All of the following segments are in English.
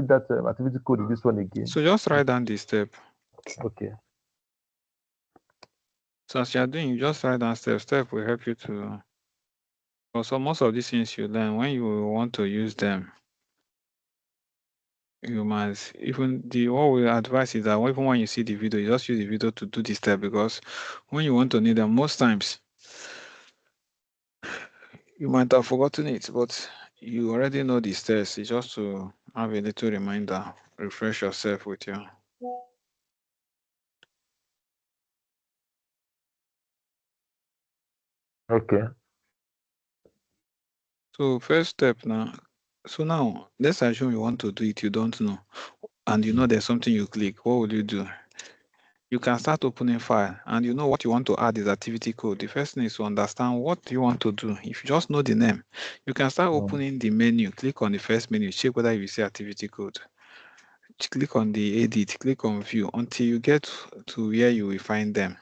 put that activity code in this one again? So just write down the step. Okay. So as you're doing, you just write down step. Step will help you to. Also, most of these things you learn when you want to use them, you must even what we advise is that even when you see the video, you just use the video to do the step, because when you want to need them, most times you might have forgotten it, but you already know the steps. It's just to have a little reminder, refresh yourself with you. Okay. So first step now. So now let's assume you want to do it, you don't know, and you know there's something you click. What will you do? You can start opening file, and you know what you want to add is activity code. The first thing is to understand what you want to do. If you just know the name, you can start opening the menu, click on the first menu, check whether you see activity code. Click on the edit, click on view until you get to where you will find them.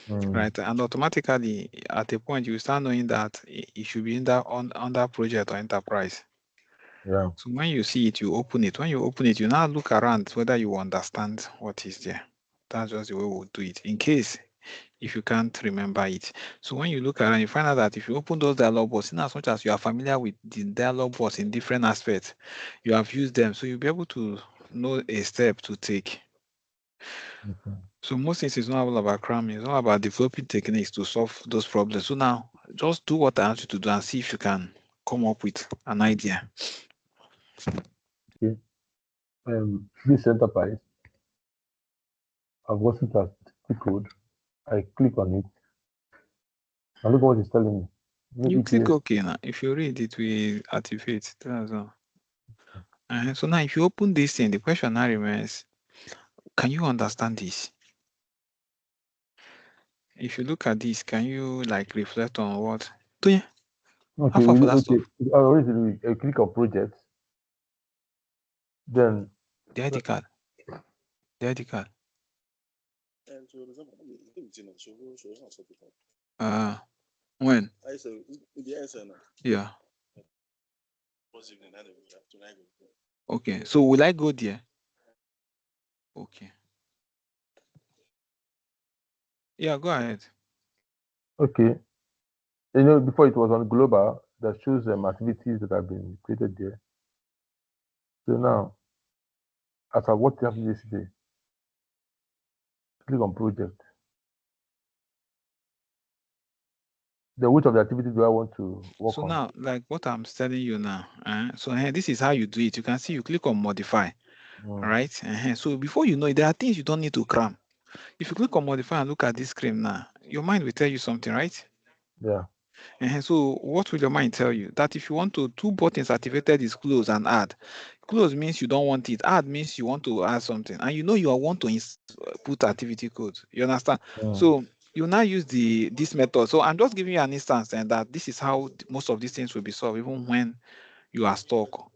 Right, and automatically at a point you start knowing that it should be under project or enterprise. Yeah. So when you see it, you open it. When you open it, you now look around whether you understand what is there. That's just the way we'll do it. In case if you can't remember it. So when you look around, you find out that if you open those dialog boxes, in as much as you are familiar with the dialog box in different aspects, you have used them. So you'll be able to know a step to take. So most things is not all about cramming, it's all about developing techniques to solve those problems. So now just do what I ask you to do and see if you can come up with an idea. Okay. This enterprise, I've gotten to the code. I click on it. And look what it's telling me. Maybe You click OK now. If you read it, will activate. That's all. So now if you open this thing, the question now remains, can you understand this? If you look at this, can you like reflect on what? Okay, I already click on projects. Then the ID card. The ID card. When? Yeah. Okay. So will I go there? Okay. Yeah, go ahead. Okay. You know, before it was on global, that shows activities that have been created there. So now, as I worked happened yesterday, click on project. Then which of the activities do I want to work on? So now, like what I'm telling you now, so this is how you do it. You can see you click on modify, all right? So before you know it, there are things you don't need to cram. If you click on modify and look at this screen now, your mind will tell you something, right? Yeah. So what will your mind tell you? That if you want to, two buttons activated is close and add. Close means you don't want it. Add means you want to add something. And you know you want to put activity code. You understand? So you now use this method. So I'm just giving you an instance and that this is how most of these things will be solved, even when you are stuck.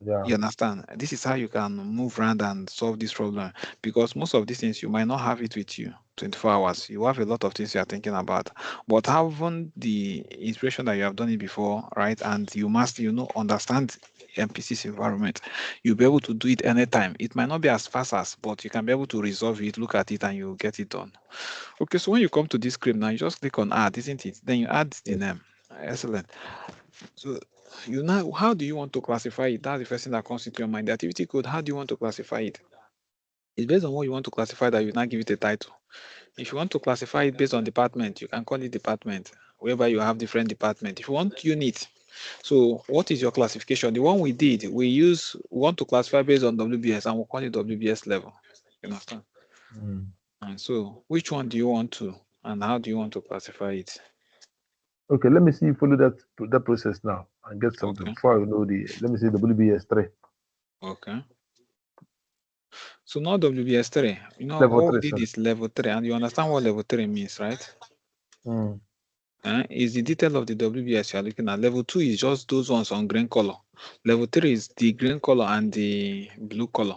Yeah. You understand? This is how you can move around and solve this problem, because most of these things you might not have it with you 24 hours. You have a lot of things you are thinking about, but having the inspiration that you have done it before, right? And you must, understand MPC's environment. You'll be able to do it anytime. It might not be as fast as, but you can be able to resolve it, look at it, and you get it done. Okay, so when you come to this script now, you just click on add, isn't it? Then you add the name. Excellent. So you know, how do you want to classify it? That's the first thing that comes into your mind. The activity code, how do you want to classify it? It's based on what you want to classify that you now give it a title. If you want to classify it based on department, you can call it department, whereby you have different departments. If you want unit, so what is your classification? The one we did, we want to classify based on WBS, and we'll call it WBS level. You understand? And so which one do you want to, and how do you want to classify it? Okay, let me see you follow that process now and get something before I know let me see WBS3. Okay. So now WBS3, Level what we 3, did is level 3, and you understand what level 3 means, right? Is the detail of the WBS you are looking at. Level 2 is just those ones on green color. Level 3 is the green color and the blue color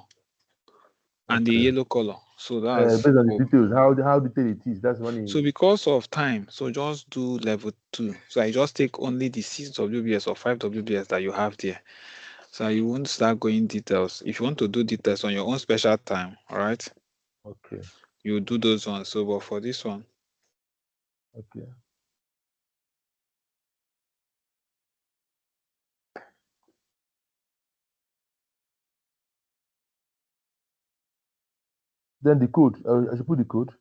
and the yellow color. So that's based on the details, how detailed it is. That's when. So because of time, so just do level 2. So I just take only the 6 WBS or 5 WBS that you have there, So you won't start going details. If you want to do details on your own special time, all right, Okay. you do those ones. So, but for this one, Okay. Then the code. I should put the code.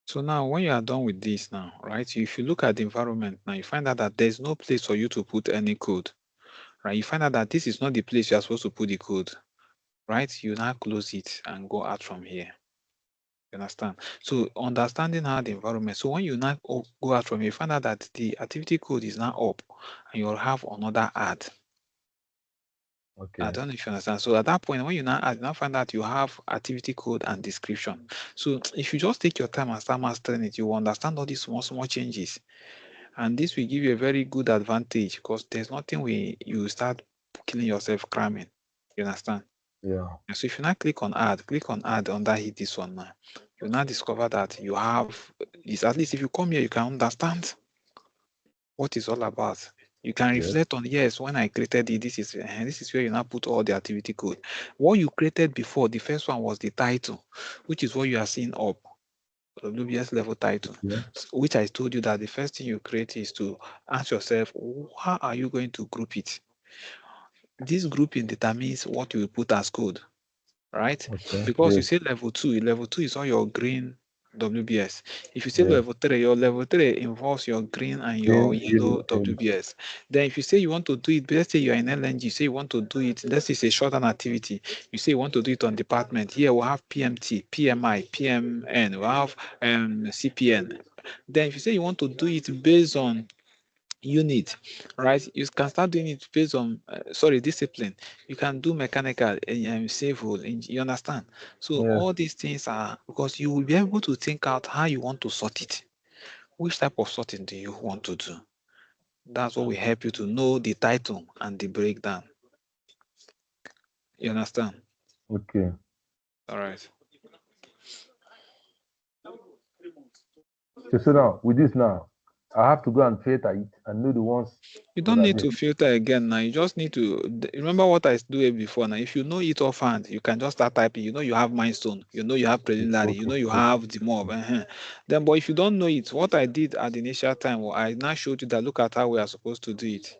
so now when you are done with this now, right? If you look at the environment now, you find out that there's no place for you to put any code, right? You find out that this is not the place you are supposed to put the code, right? You now close it and go out from here. You understand? So understanding how the environment. So when you now go out from here, you find out that the activity code is now up, and you'll have another add. Okay. I don't know if you understand. So at that point, when you now add, you now find out you have activity code and description. So if you just take your time and start mastering it, you will understand all these small, small changes. And this will give you a very good advantage because there's nothing where you start killing yourself cramming. You understand? Yeah. And so if you now click on add under hit this one now, you now discover that you have this. At least if you come here, you can understand what it's all about. You can Yes. reflect on, yes, when I created it, this is where you now put all the activity code. What you created before, the first one was the title, which is what you are seeing up, WBS level title, Yeah. which I told you that the first thing you create is to ask yourself, how are you going to group it? This grouping determines what you will put as code, right? Okay. Because you Yes. say level 2 is all your green WBS. If you say Yeah. level 3, your level 3 involves your green and your Green, yellow yellow, and WBS. Then if you say you want to do it, let's say you're in LNG, you say you want to do it, let's say it's a short-term activity, you say you want to do it on department. Here we'll have PMT, PMI, PMN, we'll have CPN. Then if you say you want to do it based on unit, right? You can start doing it based on discipline. You can do mechanical and civil. You understand? So yeah. all these things are because you will be able to think out how you want to sort it. Which type of sorting do you want to do? That's what will help you to know the title and the breakdown. You understand? Okay. All right. So now with this now, I have to go and filter it and know the ones You that don't are need there. to filter again now. You just need to remember what I do it before now. If you know it offhand, you can just start typing. You know you have milestone. You know you have preliminary. You Okay. know you Okay. have the mob. Then, but if you don't know it, what I did at the initial time, I now showed you that look at how we are supposed to do it.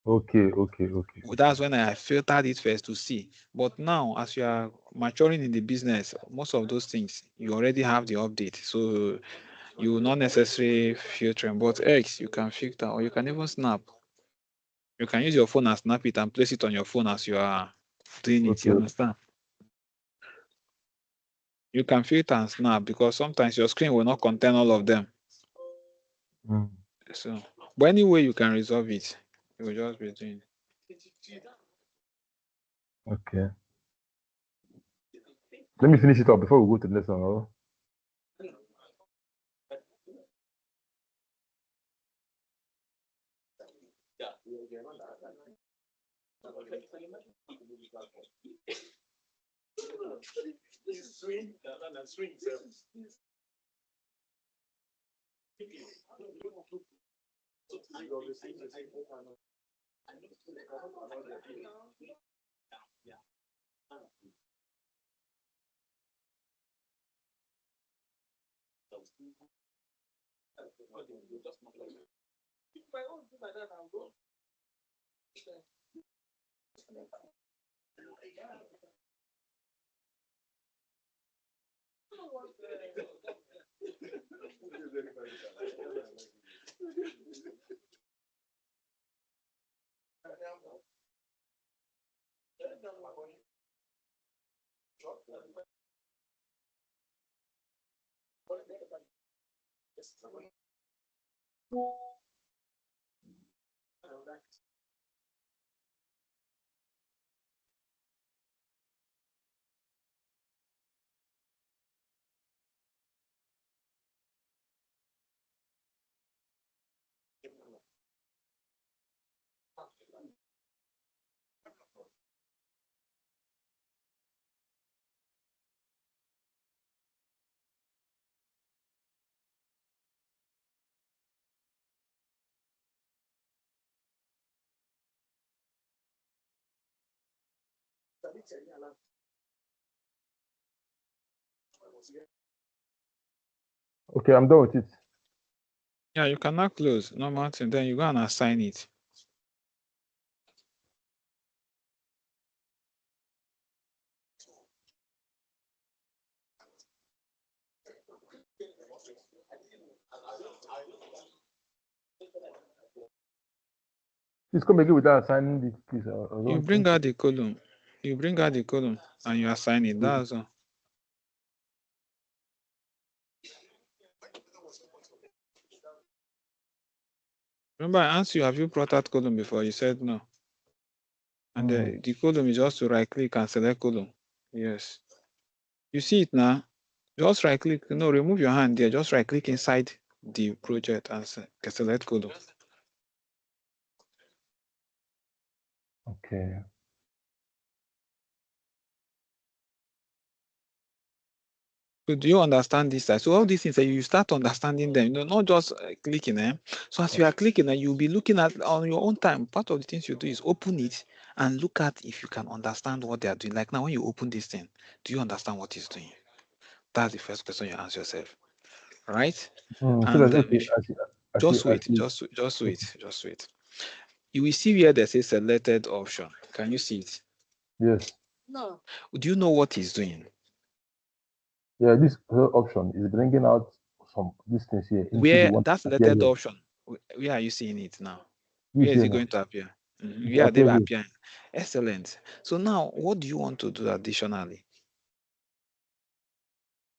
Okay. Okay. Okay. Well, Okay. that's when I filtered it first to see. But now, as you are maturing in the business, most of those things you already have the update, so you will not necessarily filter. But X, you can filter, or you can even snap. You can use your phone and snap it and place it on your phone as you are doing it. You Okay. understand? You can filter and snap because sometimes your screen will not contain all of them. Mm. So, but anyway, you can resolve it. You will just be doing. Okay. Let me finish it up before we go to the next one. Oh? Okay, I'm done with it. Yeah, you can now close. Normal thing. Then you go and assign it. Please come again without assigning it, please. I You don't bring think. out the column. You bring out the column and you assign it. That's all. Remember, I asked you, have you brought out column before? You said no. And the column is just to right click and select column. Yes. You see it now? Just right click. No, remove your hand there. Just right click inside the project and select column. Okay. So do you understand this side? So all these things, you start understanding them, not just clicking them. So as you are clicking, you'll be looking at on your own time. Part of the things you do is open it and look at if you can understand what they are doing. Like now, when you open this thing, do you understand what it's doing? That's the first question you ask yourself, right? So And that okay, if you, just I wait, see. just wait, just wait. You will see where there's a selected option. Can you see it? Yes. Do you know what it's doing? Yeah, this option is bringing out some these things here into the Where one that appear selected here. option, where are you seeing it now? This Where is here it now. going to appear? It Where are they appear here. appearing? Excellent. So now, what do you want to do additionally?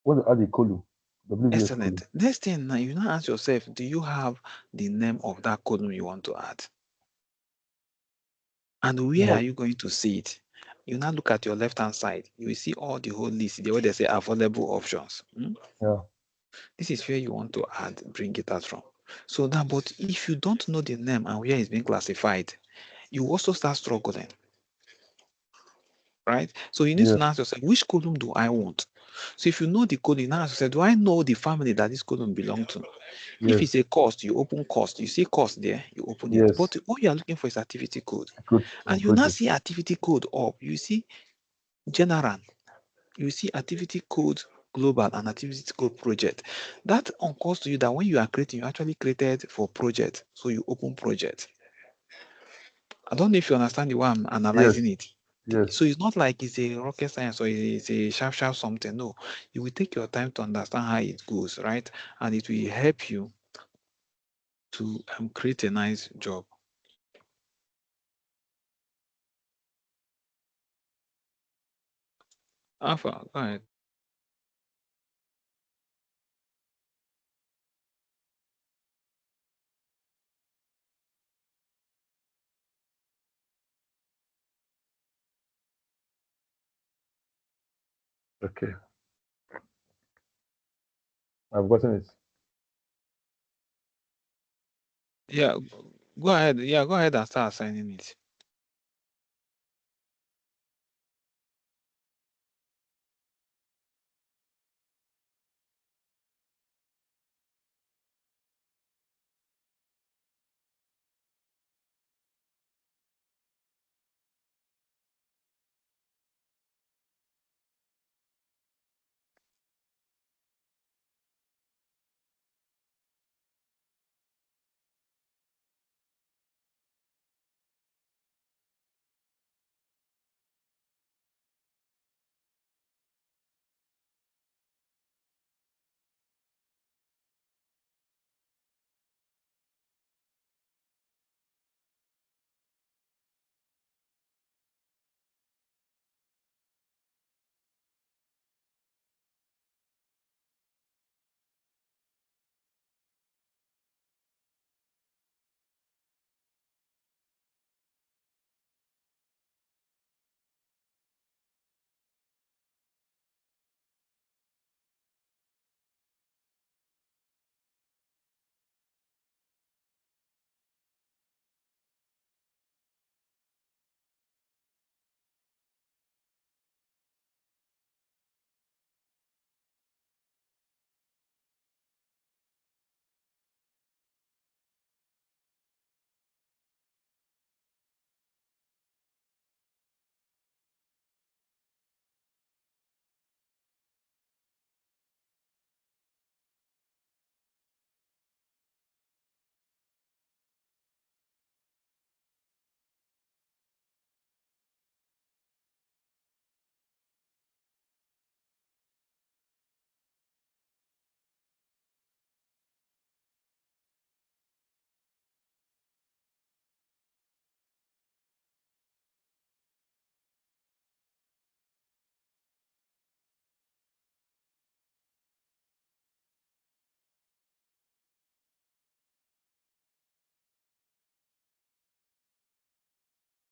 What are the column? WBS column. Excellent. Next thing now, you now ask yourself, do you have the name of that column you want to add? And where are No. you going to see it? You now look at your left-hand side. You will see all the whole list, the way they say available options. Yeah. This is where you want to add, bring it out from. So now, but if you don't know the name and where it's being classified, you also start struggling, right? So you need Yes. to ask yourself, which column do I want? So if you know the column, you now ask yourself, do I know the family that this column belongs to? If Yes. it's a cost, you open cost. You see cost there, you open it. Yes. But all you are looking for is activity code. Good And you now project. see activity code up. You see general. You see activity code global and activity code project. That occurs to you that when you are creating, you actually created for project. So you open project. I don't know if you understand the way I'm Yes. analyzing it. Yes. So it's not like it's a rocket science or it's a sharp something. No, you will take your time to understand how it goes, right? And it will help you to create a nice job. Alpha, go ahead. Okay. I've gotten it. Yeah, go ahead. Yeah, go ahead and start assigning it.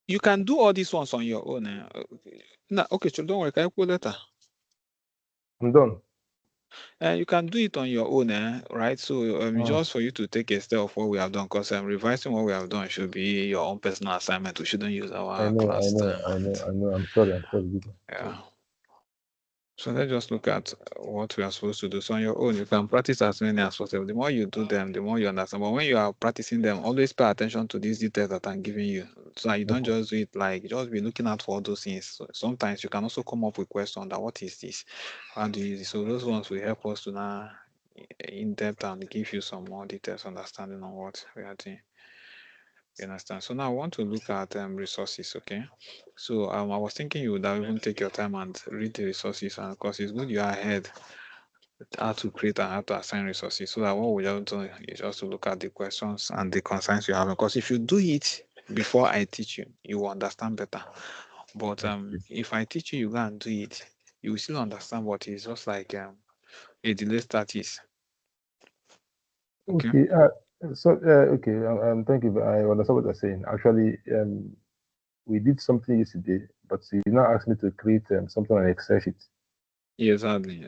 You can do all these ones on your own. No, okay, so don't worry. Can you pull later? I'm done. You can do it on your own, right? So just for you to take a step of what we have done, because revising what we have done should be your own personal assignment. We shouldn't use our class time. I'm sorry. Yeah. So let's just look at what we are supposed to do. So on your own, you can practice as many as possible. The more you do them, the more you understand. But when you are practicing them, always pay attention to these details that I'm giving you. So that you don't just do it like, just be looking out for all those things. So sometimes you can also come up with questions that what is this? How do you use it? So those ones will help us to now in depth and give you some more details understanding on what we are doing. You understand? So now I want to look at resources, okay? So I was thinking you would have even take your time and read the resources, and of course it's good you are ahead how to create and how to assign resources, so that what we just do is just to look at the questions and the concerns you have. Because if you do it before I teach you, you will understand better. But if I teach you, you go and do it, you will still understand what is just like a delayed status. Okay. Okay. Thank you. I understand what you're saying. Actually, we did something yesterday, but you now asked me to create something on Excel sheet. Exactly.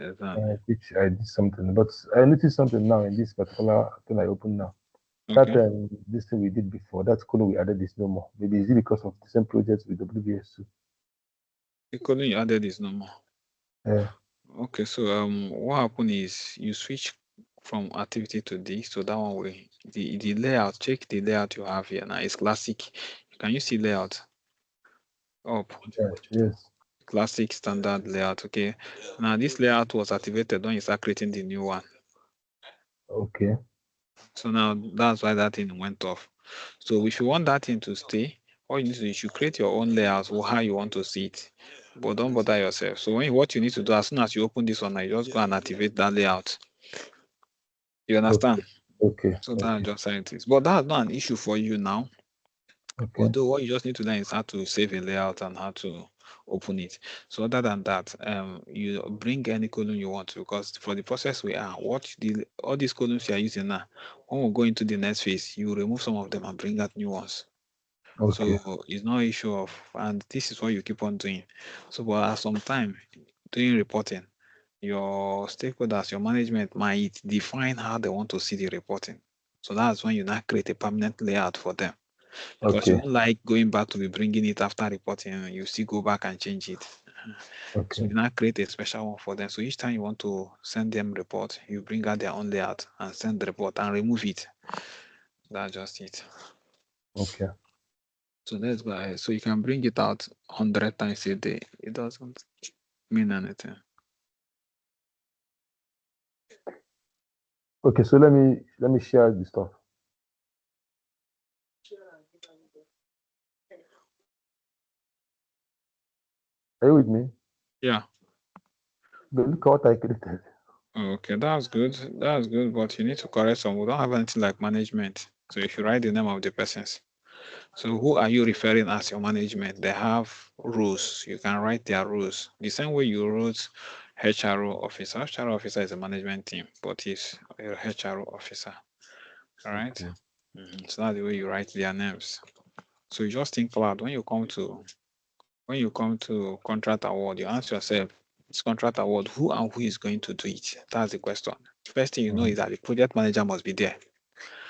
Which I did something, but I noticed something now in this particular thing I opened now. Okay. That this thing we did before, that column we added is no more. Maybe is it because of the same project with WBS2? The column you added is no more. Yeah. Okay, so what happened is you switch from activity to this, so that one way the layout, check the layout you have here now. It's classic. Can you see layout up? Yes. Classic standard layout. Okay, now this layout was activated when you start creating the new one. Okay. So now that's why that thing went off. So if you want that thing to stay, all you need to do, you should create your own layout or how you want to see it, but don't bother yourself. So what you need to do, as soon as you open this one, you just go and activate that layout. You understand? Okay. So that's just how it is. But that's not an issue for you now. Okay. Although what you just need to learn is how to save a layout and how to open it. So other than that, you bring any column you want to, because for the process we are, all these columns you are using now, when we go into the next phase, you remove some of them and bring out new ones. Okay. So it's no issue of, and this is what you keep on doing. So but at some time doing reporting, your stakeholders, your management might define how they want to see the reporting. So that's when you now create a permanent layout for them. Because you Okay. don't like going back to be bringing it after reporting, you still go back and change it. So Okay. you now create a special one for them. So each time you want to send them report, you bring out their own layout and send the report and remove it. That's just it. Okay. So let's go ahead. So you can bring it out 100 times a day. It doesn't mean anything. Okay. So let me share the stuff. Are you with me? Yeah. But look at what I created. Okay, that's good. That's good, but you need to correct some. We don't have anything like management. So if you write the name of the persons. So who are you referring as your management? They have rules. You can write their rules. The same way you wrote HRO officer. HRO officer is a management team, but he's a HRO officer. All right. Okay. So that's the way you write their names. So you just think about when you come to contract award, you ask yourself, this contract award, who and who is going to do it? That's the question. First thing you know is that the project manager must be there.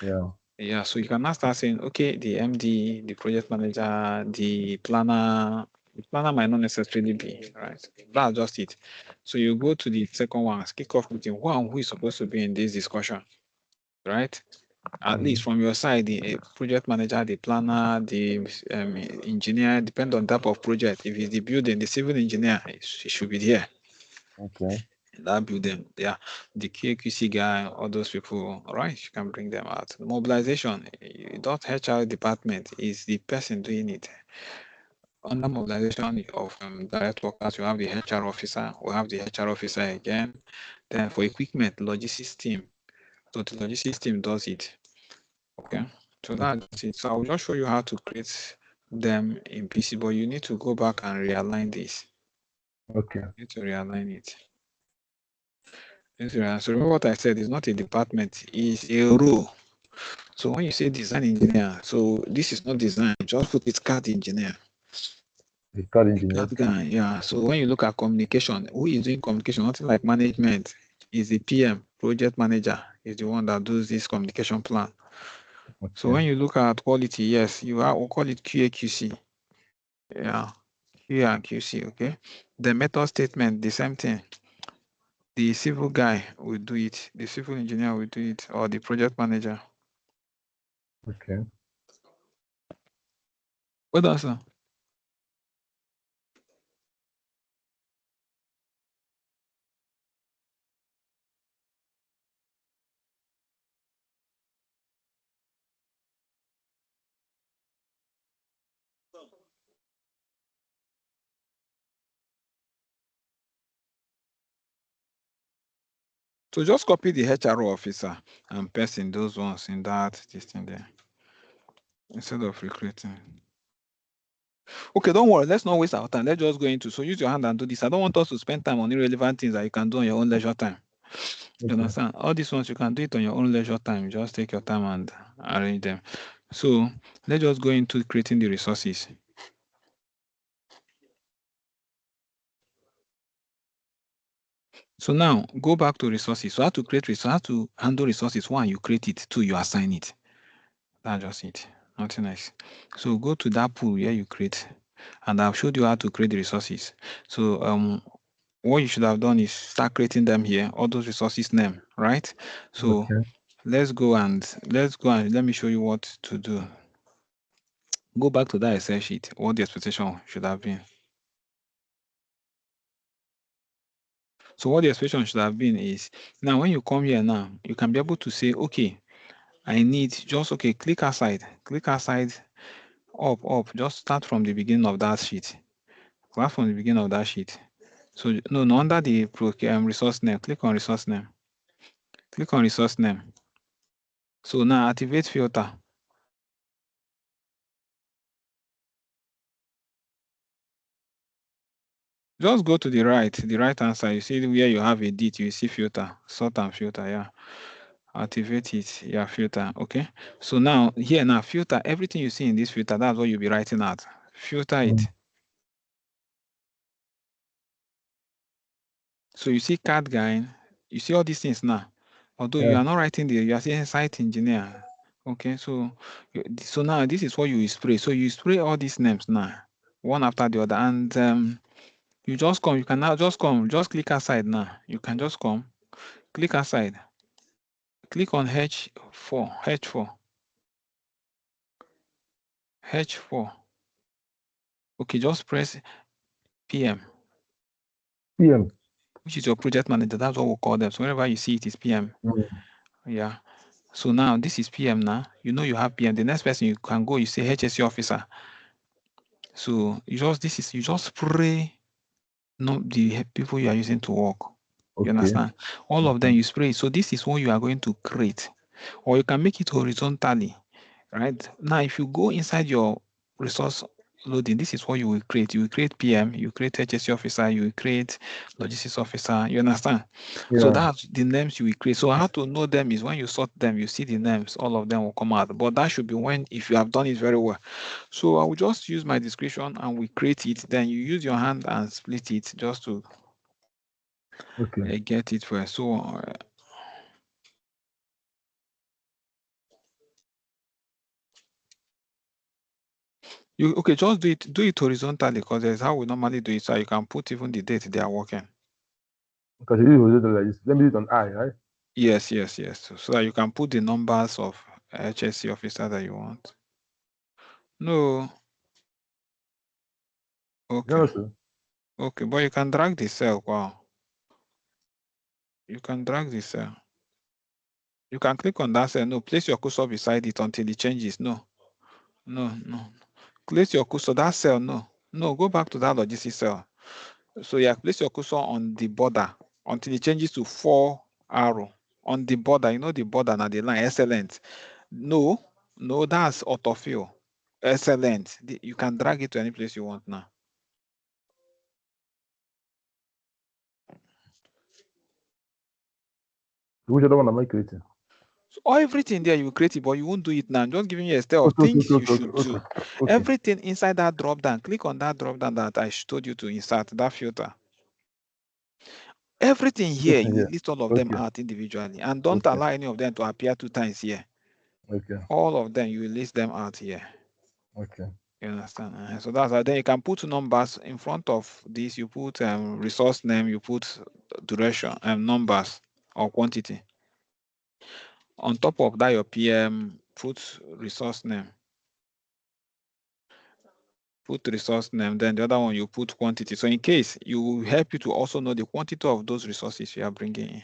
Yeah. Yeah, so you can now start saying, okay, the MD, the project manager, the planner might not necessarily be, right? That's just it. So you go to the second one, kick-off meeting, who is supposed to be in this discussion, right? At least from your side, the project manager, the planner, the engineer, depend on type of project. If it's the building, the civil engineer, it should be there. Okay. That building, yeah, the QAQC guy, all those people, all right, you can bring them out. Mobilization, not HR department, is the person doing it. Under mobilization of direct workers, you have the HR officer, we have the HR officer again. Then for equipment, logistics team. So the logistics team does it. Okay, so that's it. So I'll just show you how to create them in PC, but you need to go back and realign this. Okay. You need to realign it. So remember what I said, it's not a department, it's a role. So when you say design engineer, so this is not design, just put it CAD engineer. The CAD engineer. CAD guy, yeah. So when you look at communication, who is doing communication? Nothing like management. Is the PM, project manager, is the one that does this communication plan. So Okay. when you look at quality, yes, we'll call it QA/QC. Yeah, QA and QC, okay? The method statement, the same thing. The civil guy will do it, the civil engineer will do it, or the project manager. Okay. What else, sir? So just copy the HRO officer and paste in those ones in that this thing there instead of recruiting. Okay, don't worry. Let's not waste our time. Let's just go into. So use your hand and do this. I don't want us to spend time on irrelevant things that you can do on your own leisure time. You Okay. understand? All these ones you can do it on your own leisure time. Just take your time and arrange them. So let's just go into creating the resources. So now go back to resources. So how to create resources, how to handle resources. One, you create it. Two, you assign it. That's just it. Nothing nice. So go to that pool where you create, and I've showed you how to create the resources. So what you should have done is start creating them here, all those resources name, right? So Okay. let's go and let me show you what to do. Go back to that Excel sheet, what the expectation should have been. So what the expectation should have been is, now when you come here now, you can be able to say, okay, I need just, okay, click aside, up, just start from the beginning of that sheet. Start from the beginning of that sheet. So no, under the resource name, click on resource name. Click on resource name. So now activate filter. Just go to the right hand side. You see where you have edit, you see filter, sort and filter, yeah. Activate it, yeah, filter, okay. So now here now filter, everything you see in this filter, that's what you'll be writing out. Filter it. So you see CAD guy, you see all these things now. Although you are not writing there, you are saying site engineer. Okay, so now this is what you spray. So you spray all these names now, one after the other, and you just come. You can now just come. Just click aside now. You can just come. Click aside. Click on H4. H4. Okay, just press PM. PM. Which is your project manager. That's what we'll call them. So whenever you see it is PM. Yeah. So now this is PM now. You know you have PM. The next person you can go, you say HSC officer. So you just spray the people you are using to work. You understand? All of them you spray. So this is what you are going to create. Or you can make it horizontally. Right? Now if you go inside your resource loading, this is what you will create. You will create PM, you create HSC officer, you will create logistics officer. You understand? So that's the names you will create. So how to know them is when you sort them, you see the names, all of them will come out. But that should be when, if you have done it very well. So I will just use my description and we create it. Then you use your hand and split it just to get it first. So just do it horizontally because that's how we normally do it. So you can put even the date they are working. Because you do it like this. Let me do it on I, right? Yes. So that you can put the numbers of HSC officer that you want. No. Okay. Okay, but you can drag the cell. Wow. You can drag the cell. You can click on that cell. No, place your cursor beside it until it changes. No. Place your cursor, that cell. No, go back to that logistic cell. So yeah, place your cursor on the border until it changes to 4 arrow. On the border, you know the border now the line. Excellent. No, that's autofill. Excellent. You can drag it to any place you want now. Which other one am I creating? So everything there, you create it, but you won't do it now. I'm just giving you a step of Okay, okay, things you okay, okay, should okay, do. okay, okay. Everything inside that drop down, click on that drop down that I told you to insert, that filter. Everything here, Listen you here. list all of them Okay, out individually, and don't okay, allow any of them to appear 2 times here. okay, All of them, you list them out here. okay, You understand? So that's why then you can put numbers in front of this. You put resource name, you put duration and numbers or quantity. On top of that, your PM, put resource name. Put resource name, then the other one you put quantity. So in case you will help you to also know the quantity of those resources you are bringing in.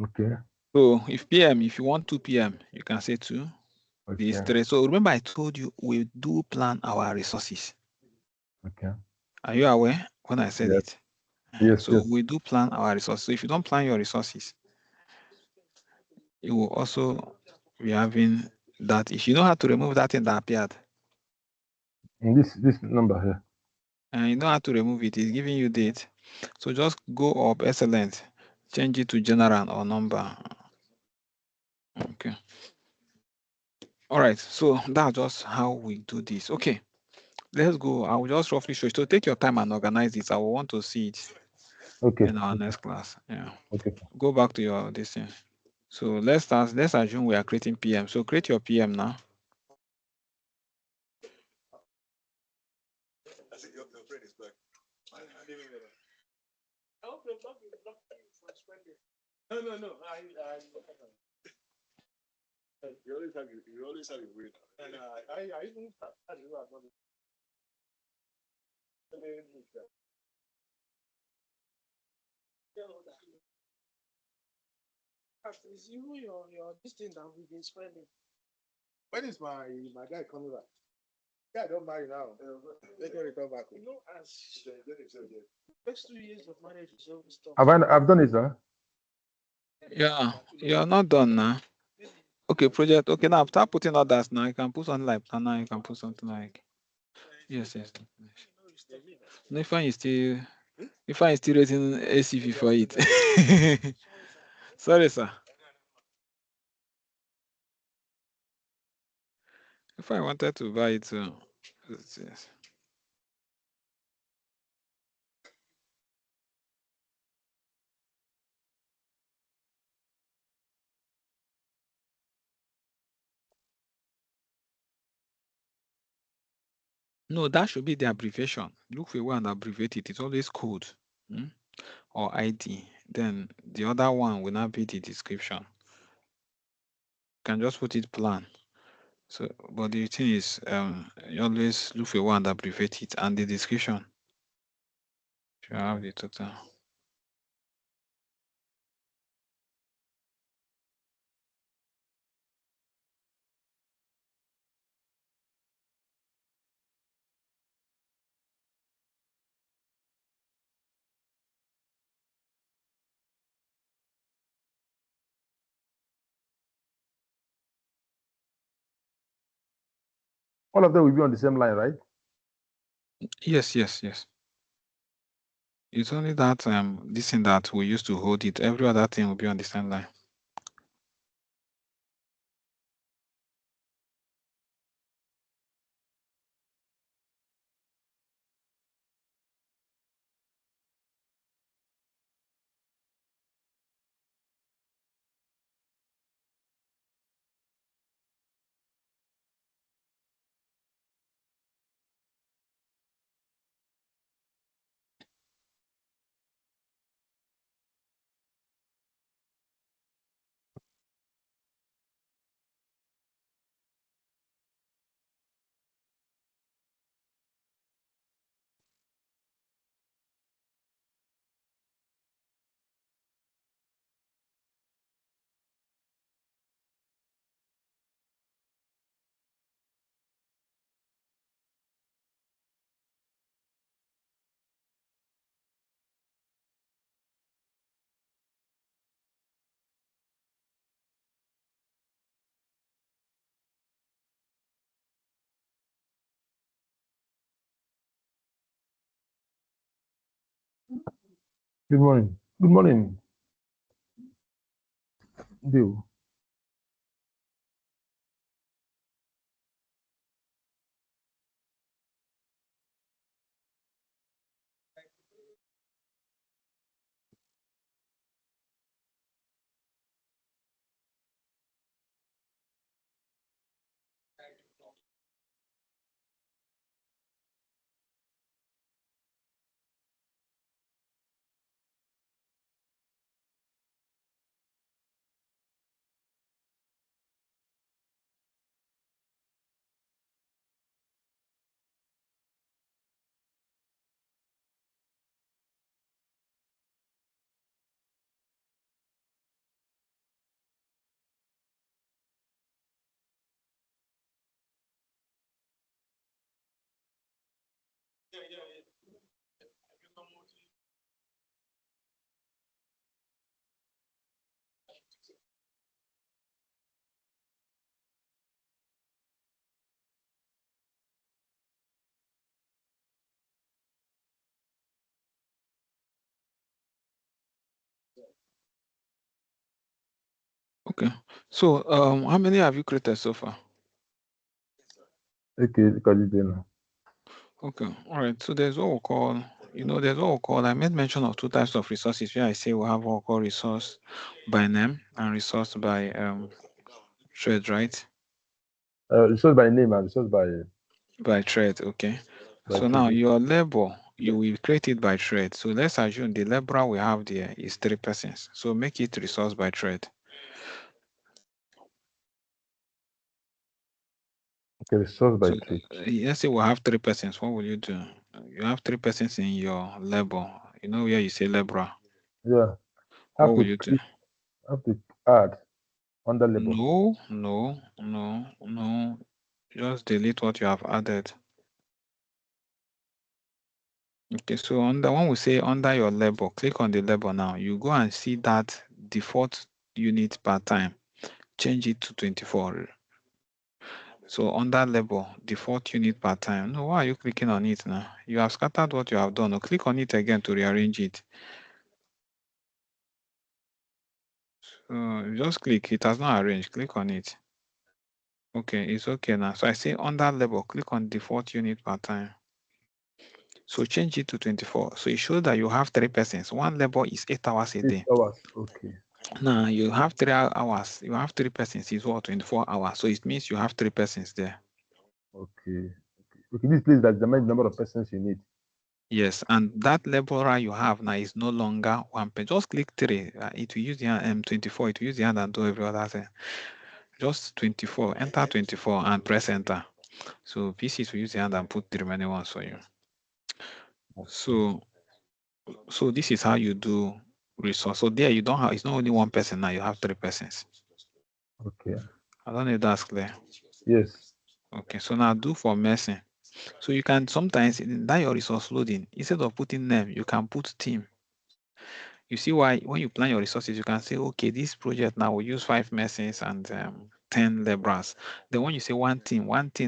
okay, So if PM, if you want 2 PM, you can say 2. These okay, 3. So remember I told you we do plan our resources. okay. Are you aware when I said Yes, it? yes, So yes. we do plan our resources. So if you don't plan your resources, you will also be having that issue. You know how to remove that thing that appeared. In this number here. And you know how to remove it. It's giving you date. So just go up, excellent. Change it to general or number. Okay. All right. So that's just how we do this. Okay. Let's go. I will just roughly show you. So take your time and organize it. I will want to see it Okay, in our okay, next class. Yeah. okay. Go back to your this thing. So let's start. Let's assume we are creating PM. So create your PM now. It's even your this thing that we've been spending. When is my guy coming back? Yeah, I don't marry now. Let him return back. You know, as first 2 years of marriage is always tough. I've done it, sir. Yeah. You're not done now. Okay, project. Okay, now start putting others now. You can put something like planner. You can put something like yes. No, if I still rating ACV for it. Sorry, sir. If I wanted to buy it, yes. No, that should be the abbreviation. Look for one and abbreviate it. It's always code or ID. Then the other one will not be the description. You can just put it plan. So, but the thing is, you always look for one and abbreviate it, and the description should have the total. All of them will be on the same line, right? Yes. It's only that this thing that we used to hold it. Every other thing will be on the same line. Good morning. Good morning. Bill. Okay. So how many have you created so far? Okay, because you know. Okay. All right. So there's what we call, there's what we call, I made mention of two types of resources where I say we have what we call resource by name and resource by thread, right? Resource by name and resource By thread, okay. by So now trade. your label, you will create it by thread. So let's assume the laborer we have there is 3 persons. So make it resource by thread. Okay, resource by So trade. let's say we have 3 persons. What will you do? You have 3 persons in your label. You know where you say laborer. Yeah. What will you do? Have to add under label. No. Just delete what you have added. Okay, so when we say under your label, click on the label now. You go and see that default unit per time. Change it to 24. So under label, default unit per time. No, why are you clicking on it now? You have scattered what you have done. No, click on it again to rearrange it. So just click. It has not arranged. Click on it. Okay, it's okay now. So I say under label, click on default unit per time. So change it to 24. So it shows that you have 3 persons. One labor is 8 hours a 8 day. hours. Okay. Now you have 3 hours. You have 3 persons is what 24 hours. So it means you have 3 persons there. Okay. Okay. This place that determines the number of persons you need. Yes, and that laborer you have now is no longer 1 person. Just click 3. It will use the 24. It will use the hand and do every other thing. Just 24. Enter 24 and press enter. So PCs will use the hand and put the remaining ones for you. Okay. So this is how you do resource. So there you don't have. It's not only 1 person now. You have 3 persons. Okay. I don't know if that's clear. Yes. Okay. So now do for medicine. So you can sometimes in that your resource loading, instead of putting name, you can put team. You see why when you plan your resources, you can say, okay, this project now will use 5 mercies and 10 laborers. Then when you say one team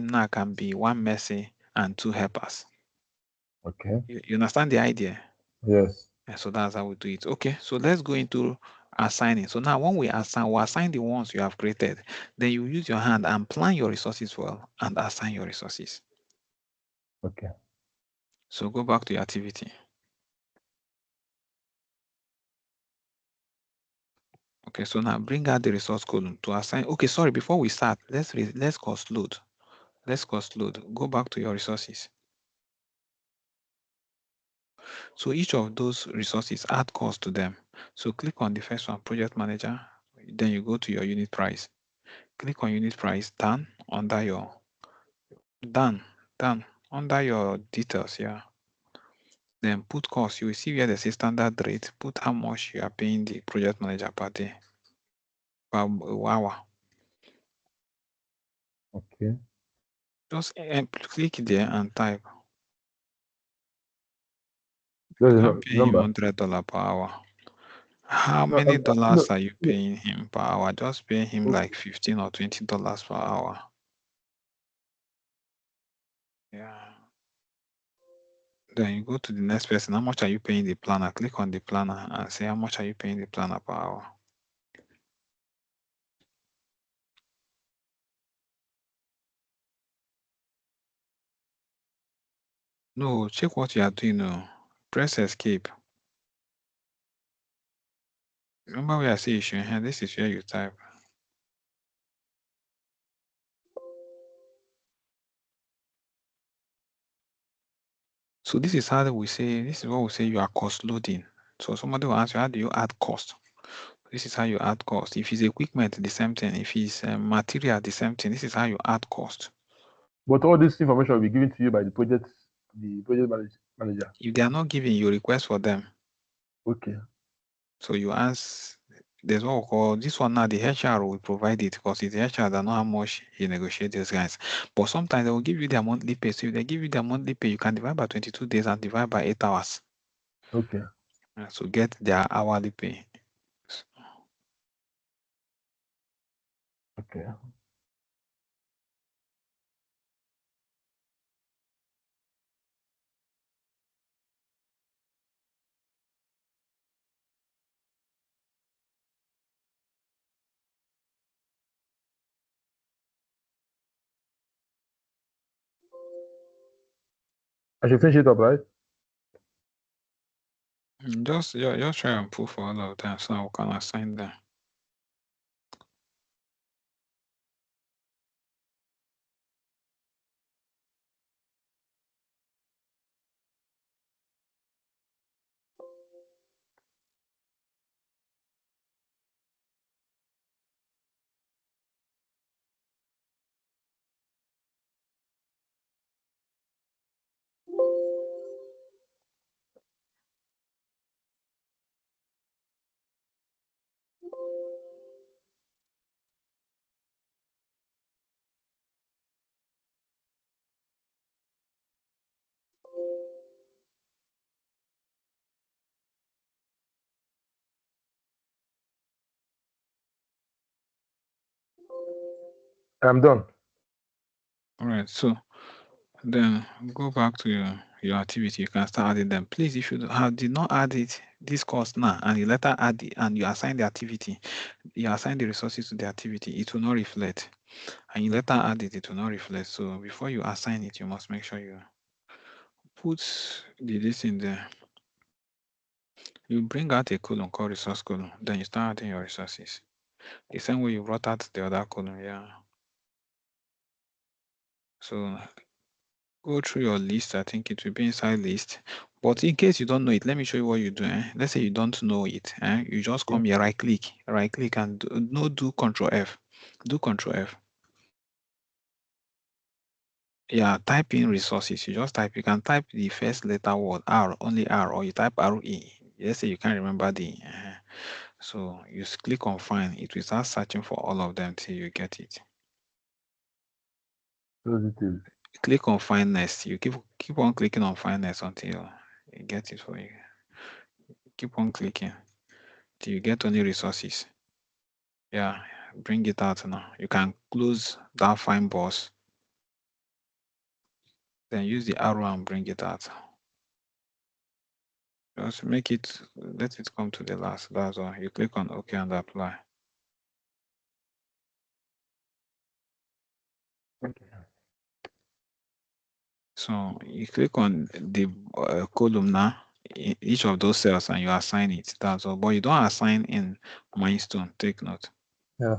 now can be 1 mercy and 2 helpers. Okay. You understand the idea? Yes. And so that's how we do it. Okay, so let's go into assigning. So now when we assign the ones you have created. Then you use your hand and plan your resources well and assign your resources. Okay. So go back to your activity. Okay, so now bring out the resource column to assign. Okay, sorry, before we start, let's cost load. Let's cost load. Go back to your resources. So each of those resources add cost to them. So click on the first one, project manager. Then you go to your unit price. Click on unit price, done under your done under your details. Yeah. Then put cost. You will see where there's a standard rate. Put how much you are paying the project manager per day, per hour. Okay. Just click there and type. There's You a can pay him number. $100 per hour. How No, many dollars no, are you paying him per hour? Just pay him okay. like $15 or $20 per hour. Yeah. Then you go to the next person. How much are you paying the planner? Click on the planner and say how much are you paying the planner per hour. No, check what you are doing now. Press escape. Remember where I say you should here? This is where you type. So this is how we say, this is what we say you are cost loading. So somebody will ask you, how do you add cost? This is how you add cost. If it's equipment, the same thing. If it's material, the same thing. This is how you add cost. But all this information will be given to you by the project manager. If they are not giving you request for them, Okay. so you ask, there's what we call this one now, the HR will provide it because it's the HR that know how much he negotiate these guys. But sometimes they will give you their monthly pay. So if they give you their monthly pay, you can divide by 22 days and divide by 8 hours. Okay. So get their hourly pay. Okay. I should finish it up, right? Just try and pull for all of them so I can assign them. I'm done. All right, so then go back to your activity. You can start adding them. Please, if you did not add it this course now, and you later add it, and you assign the activity, you assign the resources to the activity, it will not reflect. And you later add it, it will not reflect. So before you assign it, you must make sure you put this in there. You bring out a column called resource column, then you start adding your resources. The same way you brought out the other column, yeah. So go through your list. I think it will be inside list. But in case you don't know it, let me show you what you do. Let's say you don't know it. You just come here, right click, and do Control F. Do Control F. Yeah, type in resources. You just type. You can type the first letter word R, only R, or you type RE. Let's say you can't remember the. So you click on find. It will start searching for all of them till you get it. Positive. Click on find next. You keep on clicking on find next until you get it for you. Keep on clicking till you get only resources. Yeah, bring it out now. You can close that find box. Then use the arrow and bring it out. Just make it, let it come to the last. That's all. You click on OK and apply. Okay. So you click on the column now, each of those cells, and you assign it. That's all. But you don't assign in milestone. Take note. Yeah.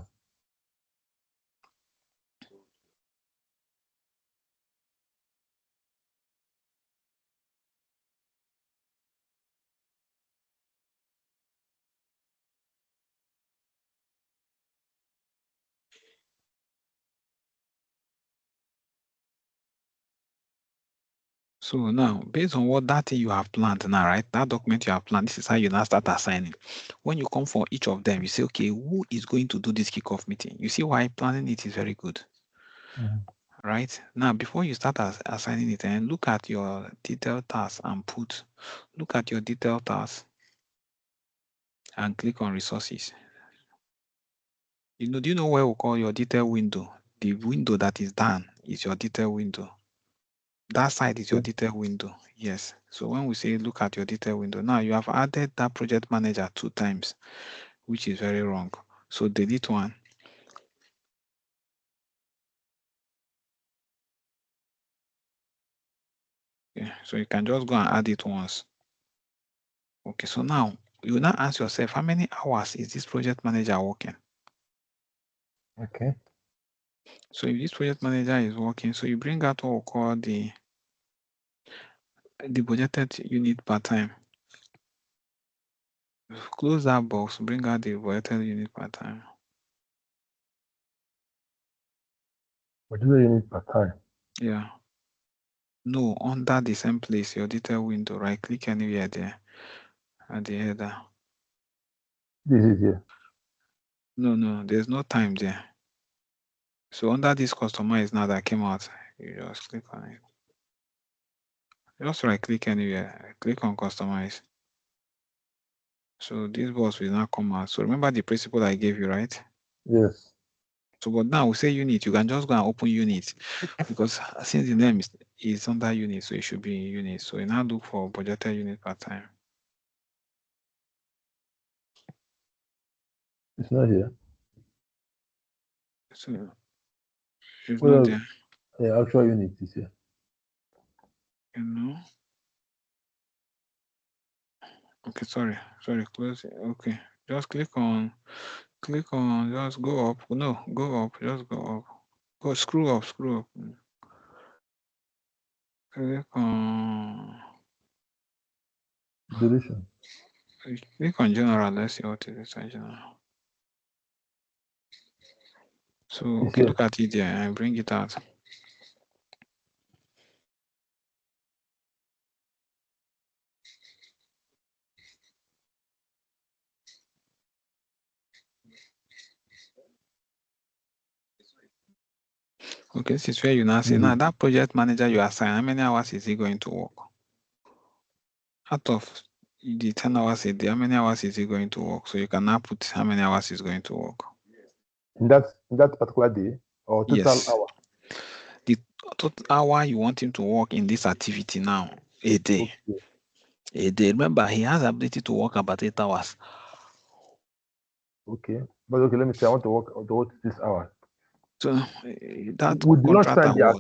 So now, based on what that thing you have planned now, right? That document you have planned, this is how you now start assigning. When you come for each of them, you say, okay, who is going to do this kickoff meeting? You see why planning it is very good, right? Now, before you start assigning it, and look at your detailed tasks and look at your detailed tasks and click on resources. Do you know where we call your detail window? The window that is down is your detail window. That side is your Okay. detail window. Yes. So when we say look at your detail window, now you have added that project manager 2 times, which is very wrong. So delete one. Okay. So you can just go and add it once. Okay. So now you now ask yourself, how many hours is this project manager working? Okay. So if this project manager is working, so you bring out what we call the budgeted unit per time. Close that box, bring out the budgeted unit per time. What do you need per time? Yeah. No, under the same place, your detail window, right click anywhere there at the header. This is here. No, there's no time there. So under this customize now that came out, you just click on it. Just right click anywhere, click on customize. So this box will now come out. So remember the principle I gave you, right? Yes. So but now we say unit, you can just go and open unit because since the name is under unit, so it should be unit. So you now look for budgeted unit per time. It's not here. So it's not Well, there, the actual unit is here. you know. Okay, sorry, close it. Okay. Just click on, just go up. No, go up, just go up. Go screw up. Click on, Deletion. click on general. Let's see what it is in general. So, It's okay, here. look at it there and bring it out. Okay, this is where you now say, now Delete. that project manager you assign, how many hours is he going to work? Out of the 10 hours a day, how many hours is he going to work? So you can now put how many hours he's going to work. In that particular day or total Yes. hour. The total hour you want him to work in this activity now, a day. Okay. A day. Remember, he has ability to work about 8 hours. Okay. But okay, let me say I want to work this hour. So that With the contract lunchtime, yeah.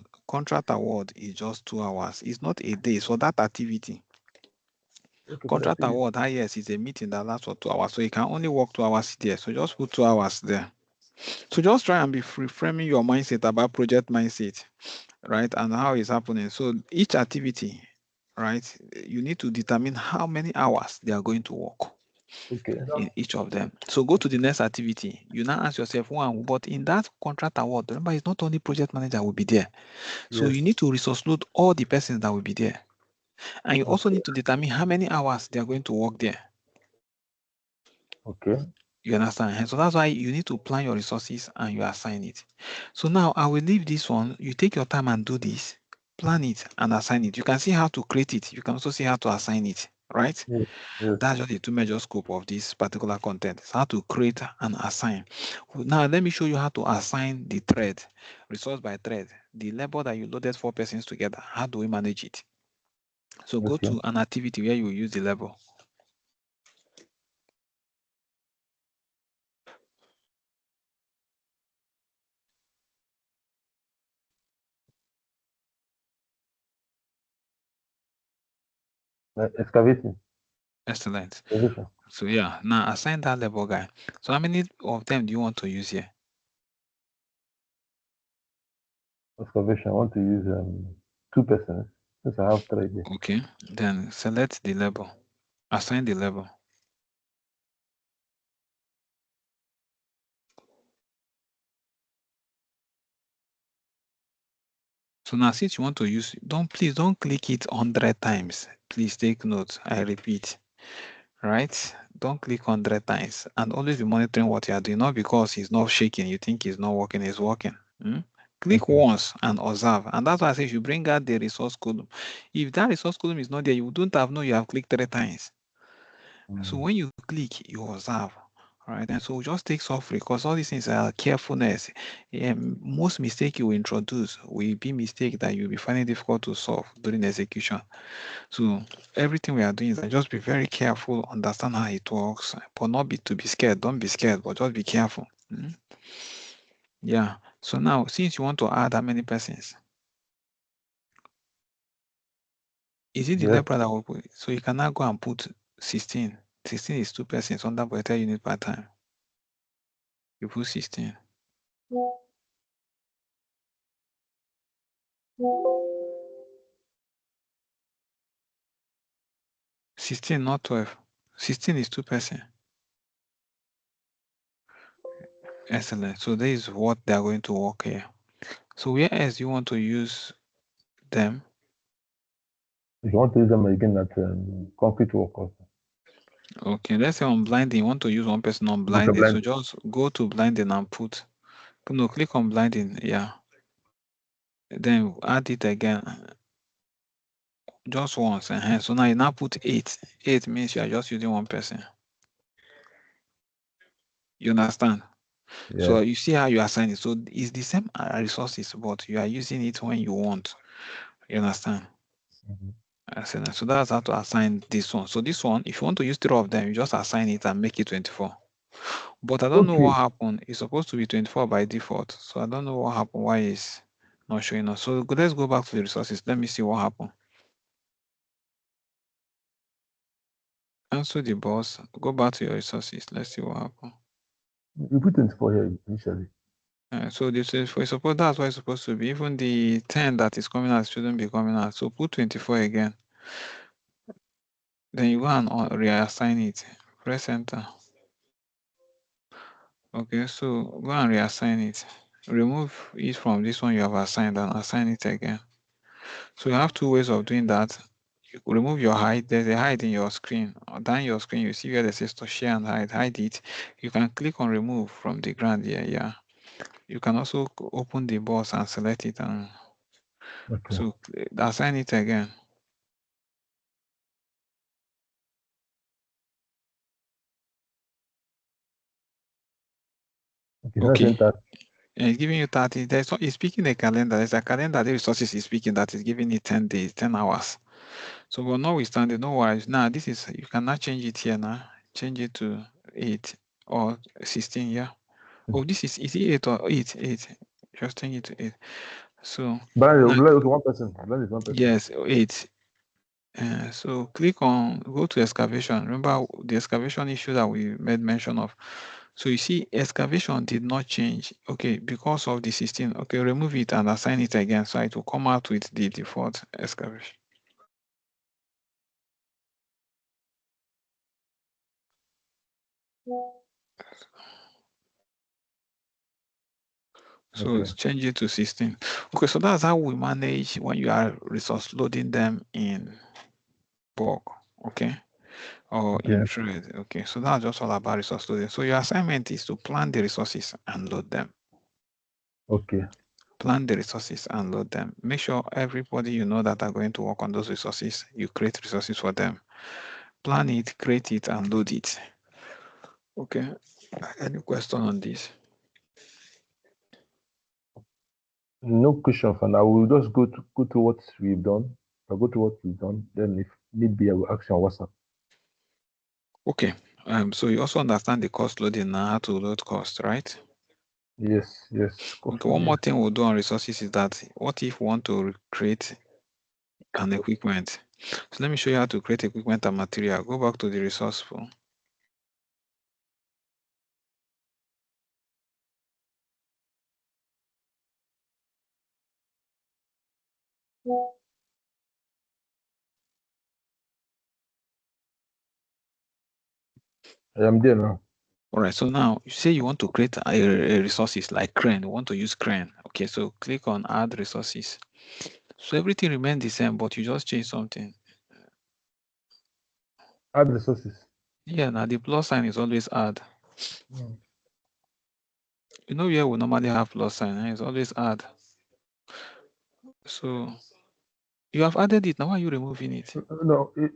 award is just 2 hours. It's not a day. So that activity. Okay, for the Contract activity. award, yes, is a meeting that lasts for 2 hours. So you can only work 2 hours there. So just put 2 hours there. So just try and be reframing your mindset about project mindset, right? And how it's happening. So each activity, right, you need to determine how many hours they are going to work Okay. in each of them. So go to the next activity. You now ask yourself, one, but in that contract award, remember, it's not only project manager will be there. So Yes. you need to resource load all the persons that will be there. And you also Okay. need to determine how many hours they are going to work there. Okay. You understand? And so that's why you need to plan your resources and you assign it. So now I will leave this one. You take your time and do this, plan it and assign it. You can see how to create it. You can also see how to assign it, right? Yes. Yes. That's just the two major scope of this particular content. It's how to create and assign. Now let me show you how to assign the thread, resource by thread, the label that you loaded 4 persons together. How do we manage it? So go Okay. to an activity where you use the label. Excavating. Excellent. Excavation. So yeah, now assign that label guy. So how many of them do you want to use here? Excavation. I want to use 2 persons since I have 3 there. Okay, then select the label, assign the label. So now since you want to use, please don't click it 100 times. Please take note, I repeat, right? Don't click 100 times and always be monitoring what you are doing, not because it's not shaking, you think it's not working, it's working. Click Okay. once and observe. And that's why I say you bring out the resource column. If that resource column is not there, you don't have known you have clicked 3 times. So when you click, you observe, right? And so just take software because all these things are carefulness. Most mistake you introduce will be mistake that you'll be finding difficult to solve during execution. So everything we are doing is just be very careful, understand how it works, but not be to be scared. Don't be scared, but just be careful. Yeah. So now, since you want to add how many persons, is it the Yeah. leper that will put? So you can now go and put 16. 16 is 2 persons under volunteer unit per time. You put 16. 16, not 12. 16 is 2 persons. Excellent. So this is what they are going to work here. So where else you want to use them? If you want to use them again at concrete work also. Okay, let's say on blinding, you want to use one person on Okay, blinding. So blind. just go to blinding and put, no, click on blinding. Yeah. Then add it again. Just once. So now you now put 8. 8 means you are just using one person. You understand? Yeah. So you see how you assign it. So it's the same resources, but you are using it when you want. You understand? So that's how to assign this one. So this one, if you want to use 3 of them, you just assign it and make it 24. But I don't know what Okay. happened. It's supposed to be 24 by default. So I don't know what happened. Why it's not showing us. So let's go back to the resources. Let me see what happened. Cancel the boss. Go back to your resources. Let's see what happened. You put 24 here initially. So this is for suppose that's why it's supposed to be. Even the 10 that is coming out shouldn't be coming out. So put 24 again. Then you go and reassign it. Press enter. Okay, so go and reassign it. Remove it from this one you have assigned and assign it again. So you have 2 ways of doing that. You remove your hide. There's a hide in your screen. Down your screen, you see where it says to share and hide. Hide it. You can click on remove from the ground here. Yeah. You can also open the box and select it and so assign it again. Okay. And it's giving you 30. It's speaking a calendar. There's a calendar, the resources is speaking that is giving it 10 days, 10 hours. So but notwithstanding, no worries. Now this is you cannot change it here now. Change it to 8 or 16, yeah. Oh, this is it 8 or 8? 8. Just change it to 8. So Blind, now, okay, one person. Blind is one person. yes, 8. So click on go to excavation. Remember the excavation issue that we made mention of. So you see excavation did not change. Okay, because of the 16. Okay, remove it and assign it again. So it will come out with the default excavation. So Okay. it's change it to 16. Okay, so that's how we manage when you are resource loading them in bulk. Okay. Or in thread. Okay, so that's just all about resource loading. So your assignment is to plan the resources and load them. Okay. Plan the resources and load them. Make sure everybody you know that are going to work on those resources, you create resources for them. Plan it, create it, and load it. Okay. Any question on this? No question for now. We'll just go to what we've done. I'll go to what we've done. Then if need be, I will ask you on WhatsApp. Okay. So you also understand the cost loading now, how to load cost, right? Yes. Okay, one more thing we'll do on resources is that what if we want to create an equipment? So let me show you how to create equipment and material. Go back to the resource pool. I am there now. All right, so now you say you want to create a resources like crane. You want to use crane. Okay, so click on add resources. So everything remains the same, but you just change something. Add resources. Yeah, now the plus sign is always add. You know where we normally have plus sign, it's always add. So you have added it. Now why are you removing it? No, I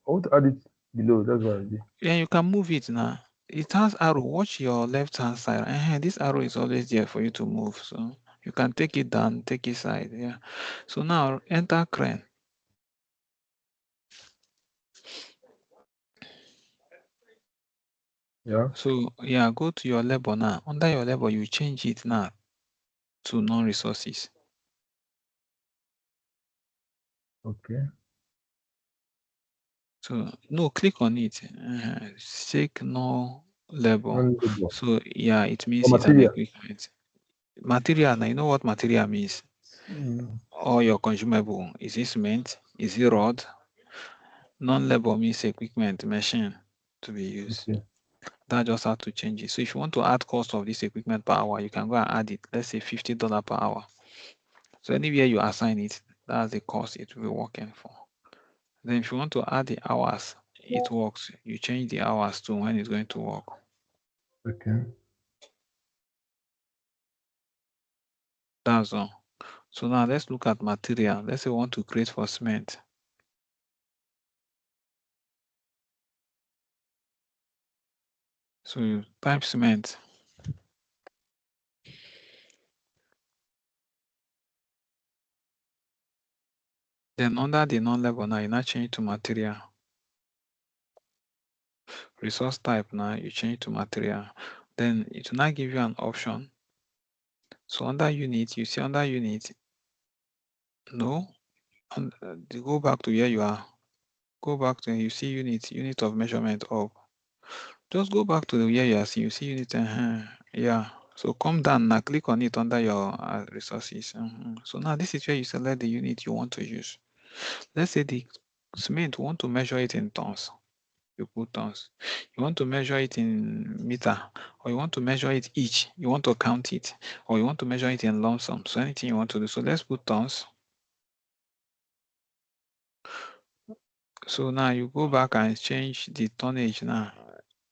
want to add it below. That's why I did. Yeah, you can move it now. it has arrow. Watch your left hand side. This arrow is always there for you to move. So you can take it down, take it side. Yeah. So now enter crane. Yeah. So yeah, go to your label now. Under your label, you change it now to non-resources. Okay. So no, click on it. Check no label. Non-label. So yeah, it means For it's an material. equipment. Material. Now you know what material means. Mm. Or your consumable. Is it cement? Is it rod? Non-label means equipment, machine to be used. Okay. That just have to change it. So if you want to add cost of this equipment per hour, you can go and add it. Let's say $50 per hour. So anywhere you assign it, that's the cost it will be working for. Then if you want to add the hours, it works. You change the hours to when it's going to work. Okay. That's all. So now let's look at material. Let's say we want to create for cement. So you type cement. Then under the non-level now, you now change to material. Resource type now, you change to material. Then it will now give you an option. So under unit, you see under unit, no, and you go back to where you are. Go back to you see unit of measurement of. Just go back to where you are seeing, you see unit, yeah. So come down now, click on it under your resources. So now this is where you select the unit you want to use. Let's say the cement, want to measure it in tons. You put tons. You want to measure it in meter, or you want to measure it each. You want to count it, or you want to measure it in lump sum. So anything you want to do. So let's put tons. So now you go back and change the tonnage now.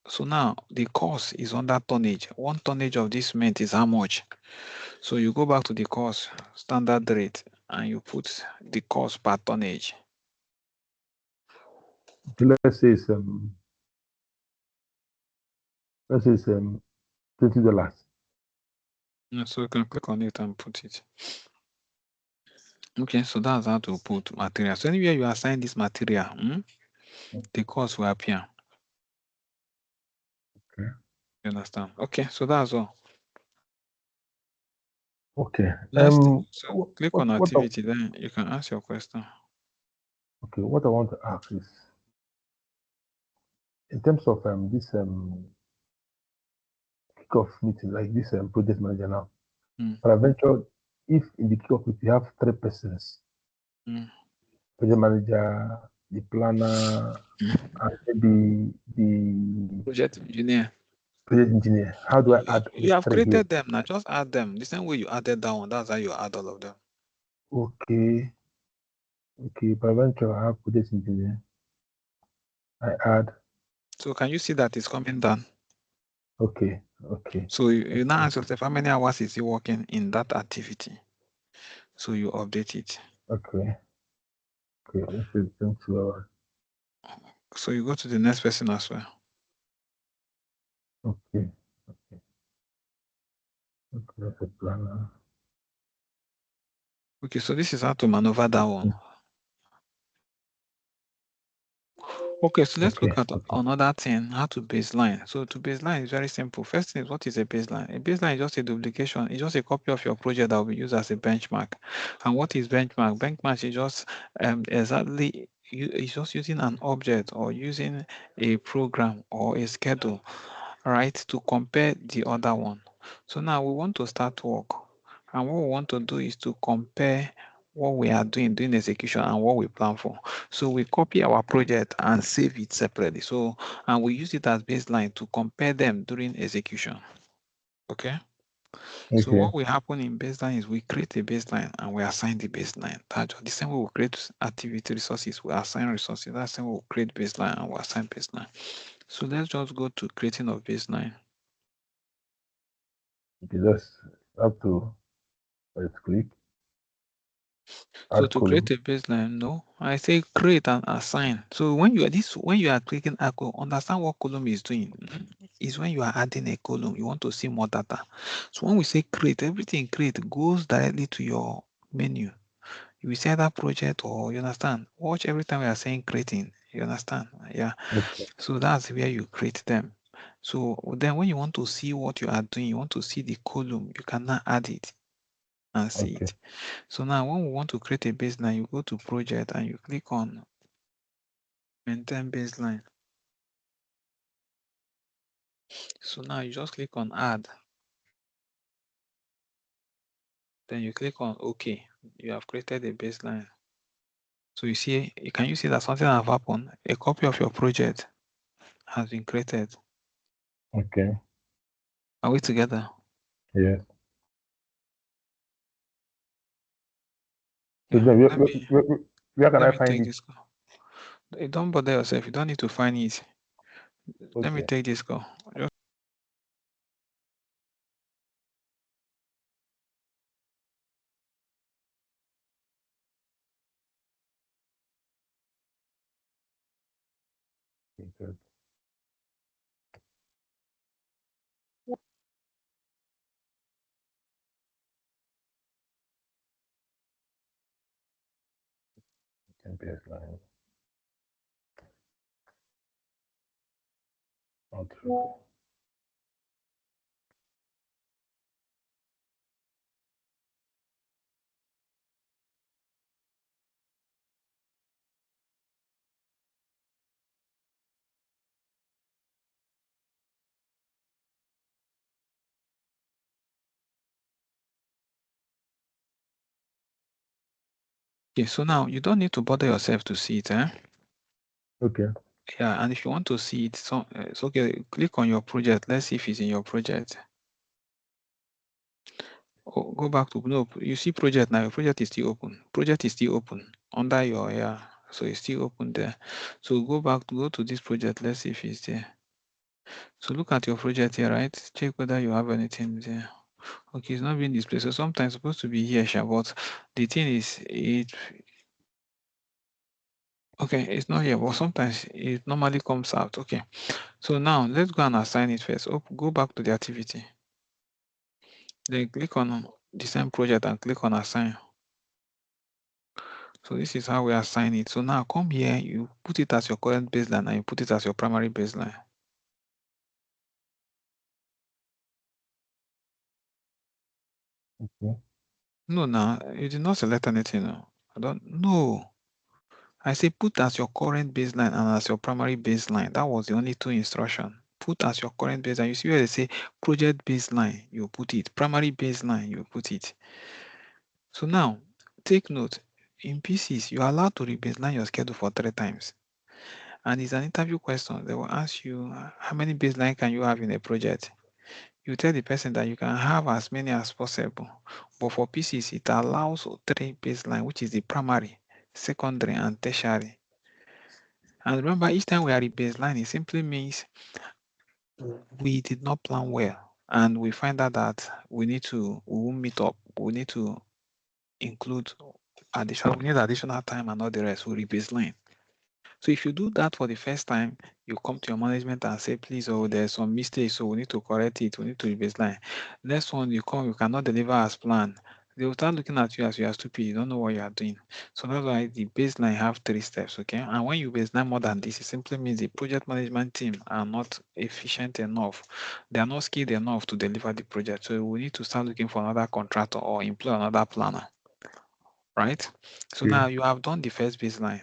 So now the cost is under tonnage. One tonnage of this cement is how much? So you go back to the cost standard rate and you put the cost per tonnage. Okay, let's say it's $20. So you can click on it and put it. Okay, so that's how to put material. So anywhere you assign this material, the cost will appear. Okay. You understand? Okay, so that's all. Okay. Next, so click on What activity, then you can ask your question. okay, what I want to ask is in terms of this kickoff meeting, like this project manager now. Peradventure, if in the kickoff meeting you have 3 persons, project manager, the planner, and maybe the Project engineer. project engineer, how do I add You these have 3 here? created them now. Just add them. The same way you added that one, that's how you add all of them. Okay. Okay, peradventure I have project engineer. I add. So can you see that it's coming down? Okay. Okay. So you now ask yourself how many hours is he working in that activity? So you update it. Okay. Okay. Let's say 2 hours. So you go to the next person as well. Okay. Okay. Okay. That's a planner. Okay, so this is how to maneuver that one. Okay, so let's look at another thing, how to baseline. So to baseline is very simple. First thing is, what is a baseline? A baseline is just a duplication. It's just a copy of your project that will be used as a benchmark. And what is benchmark? Benchmark is just exactly, it's just using an object or using a program or a schedule, right, to compare the other one. So now we want to start work. And what we want to do is to compare what we are doing during execution and what we plan for. So we copy our project and save it separately. So, and we use it as baseline to compare them during execution. Okay. So what will happen in baseline is we create a baseline and we assign the baseline. The same way we create activity resources, we assign resources. That's the same way we create baseline and we assign baseline. So let's just go to creating of baseline. Okay, just have to right click. So to create a baseline, no, I say create and assign. So when you are clicking a column, understand what column is doing. Is when you are adding a column, you want to see more data. So when we say create, everything create goes directly to your menu. You will see either project or you understand. Watch every time we are saying creating. You understand? Yeah. Okay. So that's where you create them. So then when you want to see what you are doing, you want to see the column, you can now add it and see Okay. it. So now when we want to create a baseline, you go to project and you click on maintain baseline. So now you just click on add. Then you click on OK. You have created a baseline. So you see, can you see that something has happened? A copy of your project has been created. Okay. Are we together? Yes. So Yeah. then where can Let I me find take it? this call. Don't bother yourself. You don't need to find it. Let me Okay. take this call. Just Good. Can baseline. Not true. okay. So now you don't need to bother yourself to see it, eh? Okay. Yeah. And if you want to see it, so it's okay. Click on your project. Let's see if it's in your project. Oh, go back to no. You see project now. Your project is still open. Project is still open under your yeah. So it's still open there. So go back to go to this project. Let's see if it's there. So look at your project here, right? Check whether you have anything there. Okay, it's not being displayed. So sometimes it's supposed to be here, Sha, but the thing is it okay, it's not here, but sometimes it normally comes out. Okay. So now let's go and assign it first. Oh, go back to the activity. Then click on the same project and click on assign. So this is how we assign it. So now come here, you put it as your current baseline and you put it as your primary baseline. Okay. No, now you did not select anything. No. I don't know. I say put as your current baseline and as your primary baseline. That was the only two instruction. Put as your current baseline. You see where they say project baseline, you put it. Primary baseline, you put it. So now, take note. In PCs, you are allowed to rebaseline your schedule for 3 times. And it's an interview question. They will ask you, how many baseline can you have in a project? You tell the person that you can have as many as possible. But for PCs, it allows 3 baseline, which is the primary, secondary, and tertiary. And remember, each time we are rebaseline, it simply means we did not plan well. And we find out that we won't meet up. We need to include we need additional time and all the rest. We rebaseline. So if you do that for the first time, you come to your management and say, please, oh, there's some mistakes, so we need to correct it. We need to rebaseline. Next one, you come, you cannot deliver as planned. They will start looking at you as you are stupid. You don't know what you are doing. So that's why the baseline have 3 steps, okay? And when you baseline more than this, it simply means the project management team are not efficient enough. They are not skilled enough to deliver the project. So we need to start looking for another contractor or employ another planner, right? So Okay. now you have done the first baseline.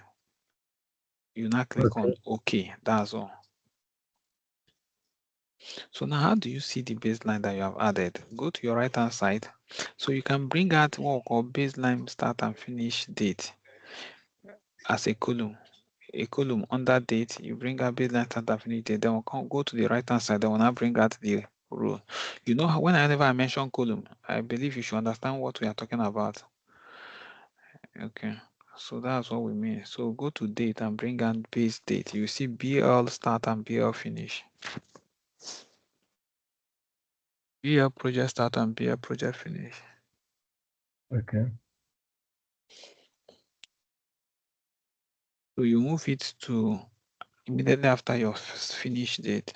You now click on OK. That's all. So now how do you see the baseline that you have added? Go to your right hand side. So you can bring out what we call baseline start and finish date as a column. A column under date, you bring out baseline start and finish date. Then we'll go to the right hand side. Then we'll now bring out the row. You know how whenever I mention column, I believe you should understand what we are talking about. Okay. So that's what we mean. So go to date and bring out base date. You see BL start and BL finish. BL project start and BL project finish. Okay. So you move it to immediately after your finish date.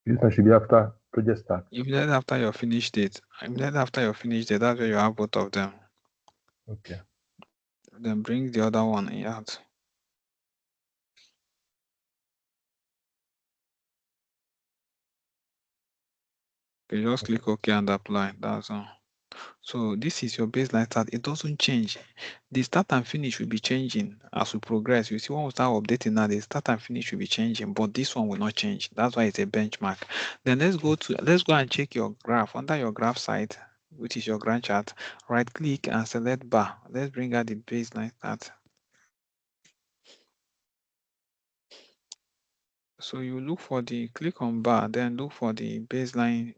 This one should be after project start. Immediately after your finish date. Immediately after your finish date, that's where you have both of them. Okay. Then bring the other one out. Okay, just click OK and apply. That's all. So this is your baseline start. It doesn't change. The start and finish will be changing as we progress. You see, when we start updating now, the start and finish will be changing, but this one will not change. That's why it's a benchmark. Then let's go and check your graph. Under your graph site, which is your Gantt chart, right click and select bar. Let's bring out the baseline start. So you look for click on bar, then look for the baseline,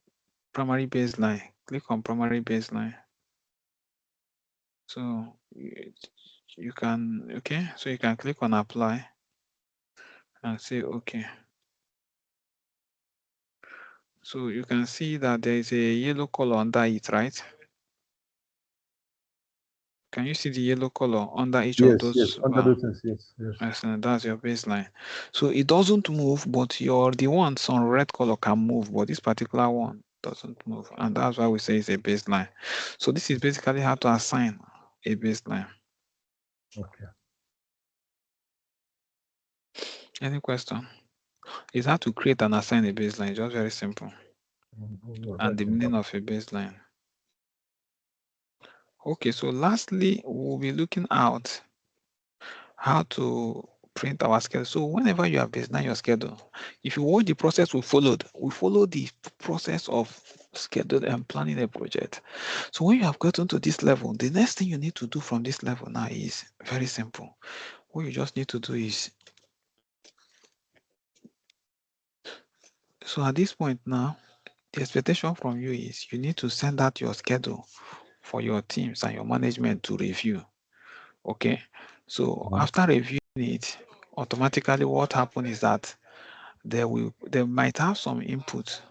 primary baseline. Click on primary baseline. So you can, okay, so you can click on apply and say okay. So you can see that there is a yellow color under it, right? Can you see the yellow color under each of those? Yes, under those things, yes. Excellent, that's your baseline. So it doesn't move, but the ones on red color can move, but this particular one doesn't move, and that's why we say it's a baseline. So this is basically how to assign a baseline. Okay. Any question? It's how to create and assign a baseline, just very simple. And the meaning of a baseline. Okay, so lastly, we'll be looking at how to print our schedule. So whenever you have designed your schedule, if you watch the process we follow the process of schedule and planning a project. So when you have gotten to this level, the next thing you need to do from this level now is very simple. What you just need to do is, so at this point now, the expectation from you is you need to send out your schedule for your teams and your management to review. Okay, so after reviewing it, automatically what happens is that they might have some input.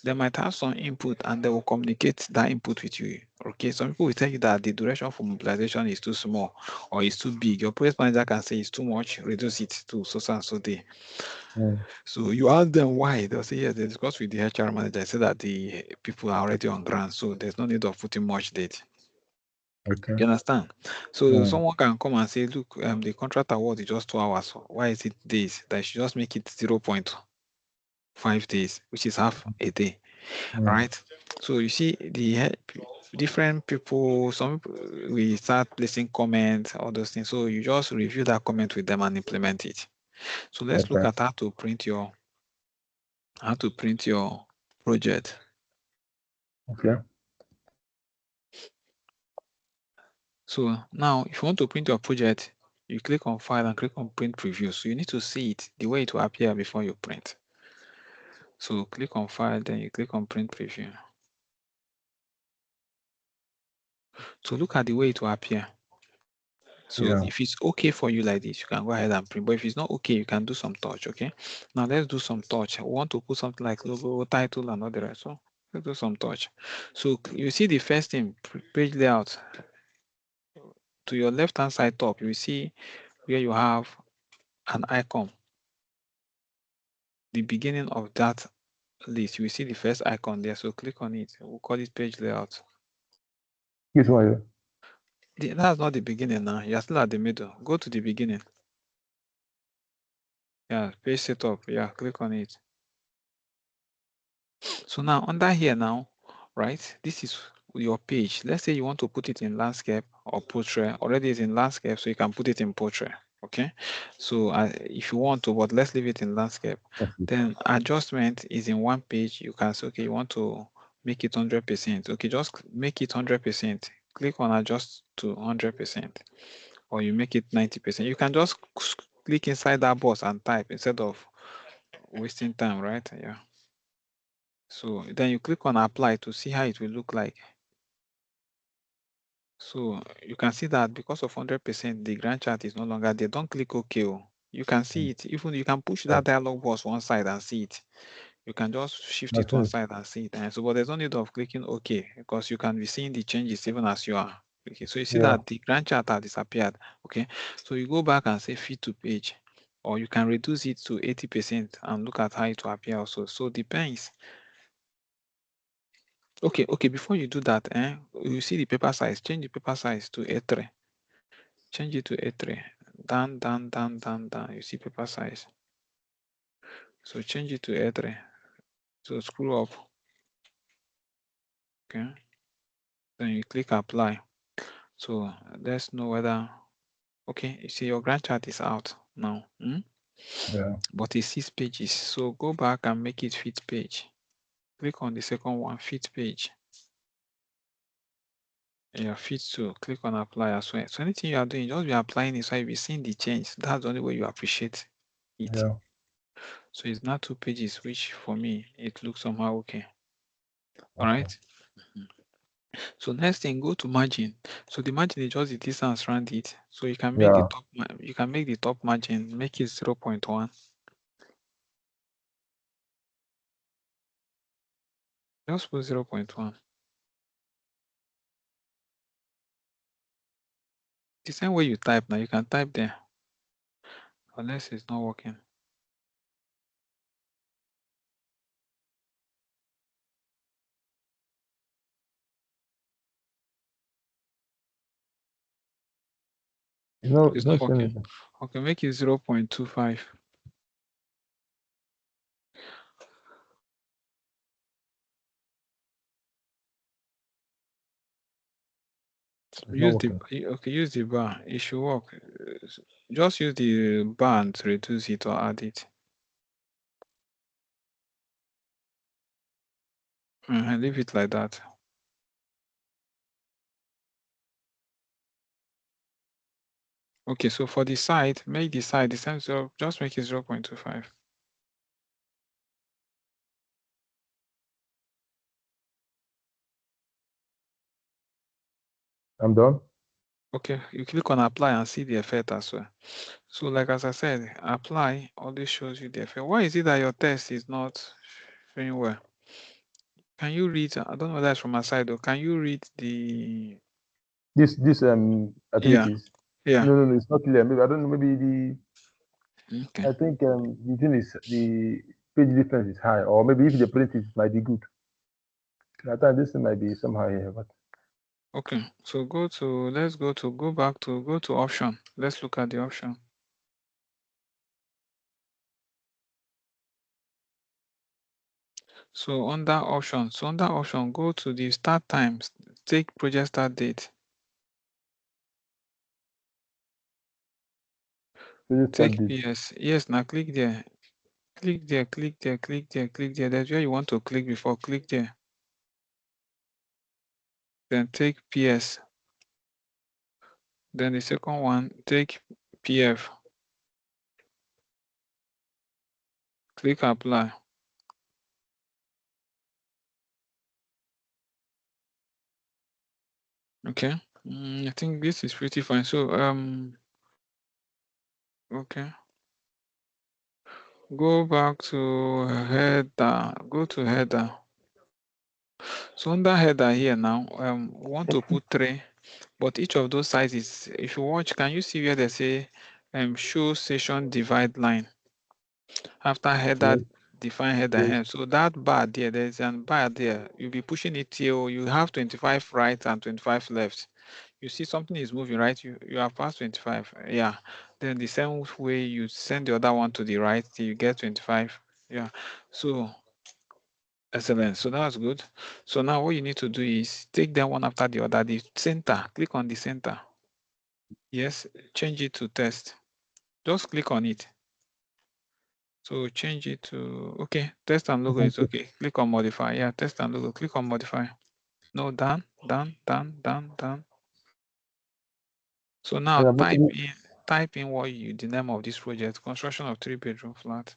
They might have some input and they will communicate that input with you. Okay, some people will tell you that the duration for mobilization is too small or it's too big. Your project manager can say it's too much, reduce it to so and so day. So you ask them why, they'll say yes, they discuss with the HR manager. They say that the people are already on ground, so there's no need of putting much date. Okay. You understand? So someone can come and say, look, the contract award is just 2 hours. Why is it days? That should just make it 0.5 days, which is half a day, right? So you see the different people, some people, we start placing comments, all those things. So you just review that comment with them and implement it. So let's look at how to print your project. Okay. So now if you want to print your project, you click on file and click on print preview. So you need to see it the way it will appear before you print. So click on file, then you click on print preview. So look at the way it will appear. So if it's okay for you like this, you can go ahead and print. But if it's not okay, you can do some touch. Okay. Now let's do some touch. I want to put something like logo, title, and all the rest. So let's do some touch. So you see the first thing, page layout. To your left hand side top, you see where you have an icon. The beginning of that list, you will see the first icon there. So click on it. We'll call it page layout. This one. That's not the beginning now. You're still at the middle. Go to the beginning. Yeah, page setup. Yeah, click on it. So now under here now, right? This is your page. Let's say you want to put it in landscape or portrait. Already it's in landscape, so you can put it in portrait. Okay. So if you want to, but let's leave it in landscape. Then adjustment is in one page. You can say, okay, you want to make it 100%. Okay, just make it 100%. Click on adjust to 100%, or you make it 90%. You can just click inside that box and type instead of wasting time, right? Yeah. So then you click on apply to see how it will look like. So you can see that because of 100%, the Gantt chart is no longer there. Don't click OK. You can see it. Even you can push that dialog box one side and see it. You can just shift it to one side and see it. And so, but there's no need of clicking OK because you can be seeing the changes even as you are. Okay, so you see that the grand chart has disappeared. Okay, so you go back and say fit to page, or you can reduce it to 80% and look at how it will appear also. So depends. Okay, before you do that, you see the paper size, change the paper size to A3. Change it to A3. Down, down, down, down, down. You see paper size. So change it to A3. So scroll up. Okay. Then you click apply. So let's know whether, okay, you see your grand chart is out now. Yeah. But it's 6 pages. So go back and make it fit page. Click on the second one, fit page. Yeah, fit to click on apply as well. So anything you are doing, just be applying it so you'll be seeing the change. That's the only way you appreciate it. Yeah. So it's not 2 pages, which for me it looks somehow okay. All Okay. right. So next thing, go to margin. So the margin is just the distance around it. So you can make the top. You can make the top margin, make it 0.1. Just put 0.1. The same way you type now, you can type there, unless it's not working. It's not working. showing. Okay, make it 0.25. Use the bar. It should work. Just use the bar and reduce it or add it. Leave it like that. Okay, so for the side, make the side the same. So just make it 0.25. I'm done. Okay, you click on apply and see the effect as well. So like as I said, apply always shows you the effect. Why is it that your test is not showing well? Can you read? I don't know that's from my side though. Can you read the This activities? Yeah. No, it's not clear. Maybe I don't know. Maybe the Okay. I think the thing is the page difference is high, or maybe if the print is might be good. I thought this might be somehow here, but Okay. So go back to option. Let's look at the option. So under option, go to the start times. Take project start date. Take PS. Yes, now click there. Click there, click there, click there, click there. That's where you want to click before. Click there. Then take PS. Then the second one, take PF. Click apply. Okay. I think this is pretty fine. So okay. Go back to header. Go to header. So under header here now, we want to put 3, but each of those sizes, if you watch, can you see where they say show session divide line? After header, define header. yes. So that bar there, there's a bar there. You'll be pushing it till you have 25 right and 25 left. You see something is moving, right? You have passed 25. Yeah. Then the same way you send the other one to the right till you get 25. Yeah. So excellent. So that's good. So now what you need to do is take them one after the other. The center, click on the center. Yes, change it to test. Just click on it. So change it to, okay, test and logo is okay. Click on modify. Yeah, test and logo. Click on modify. No, done. So now type in what the name of this project, construction of 3-bedroom flat.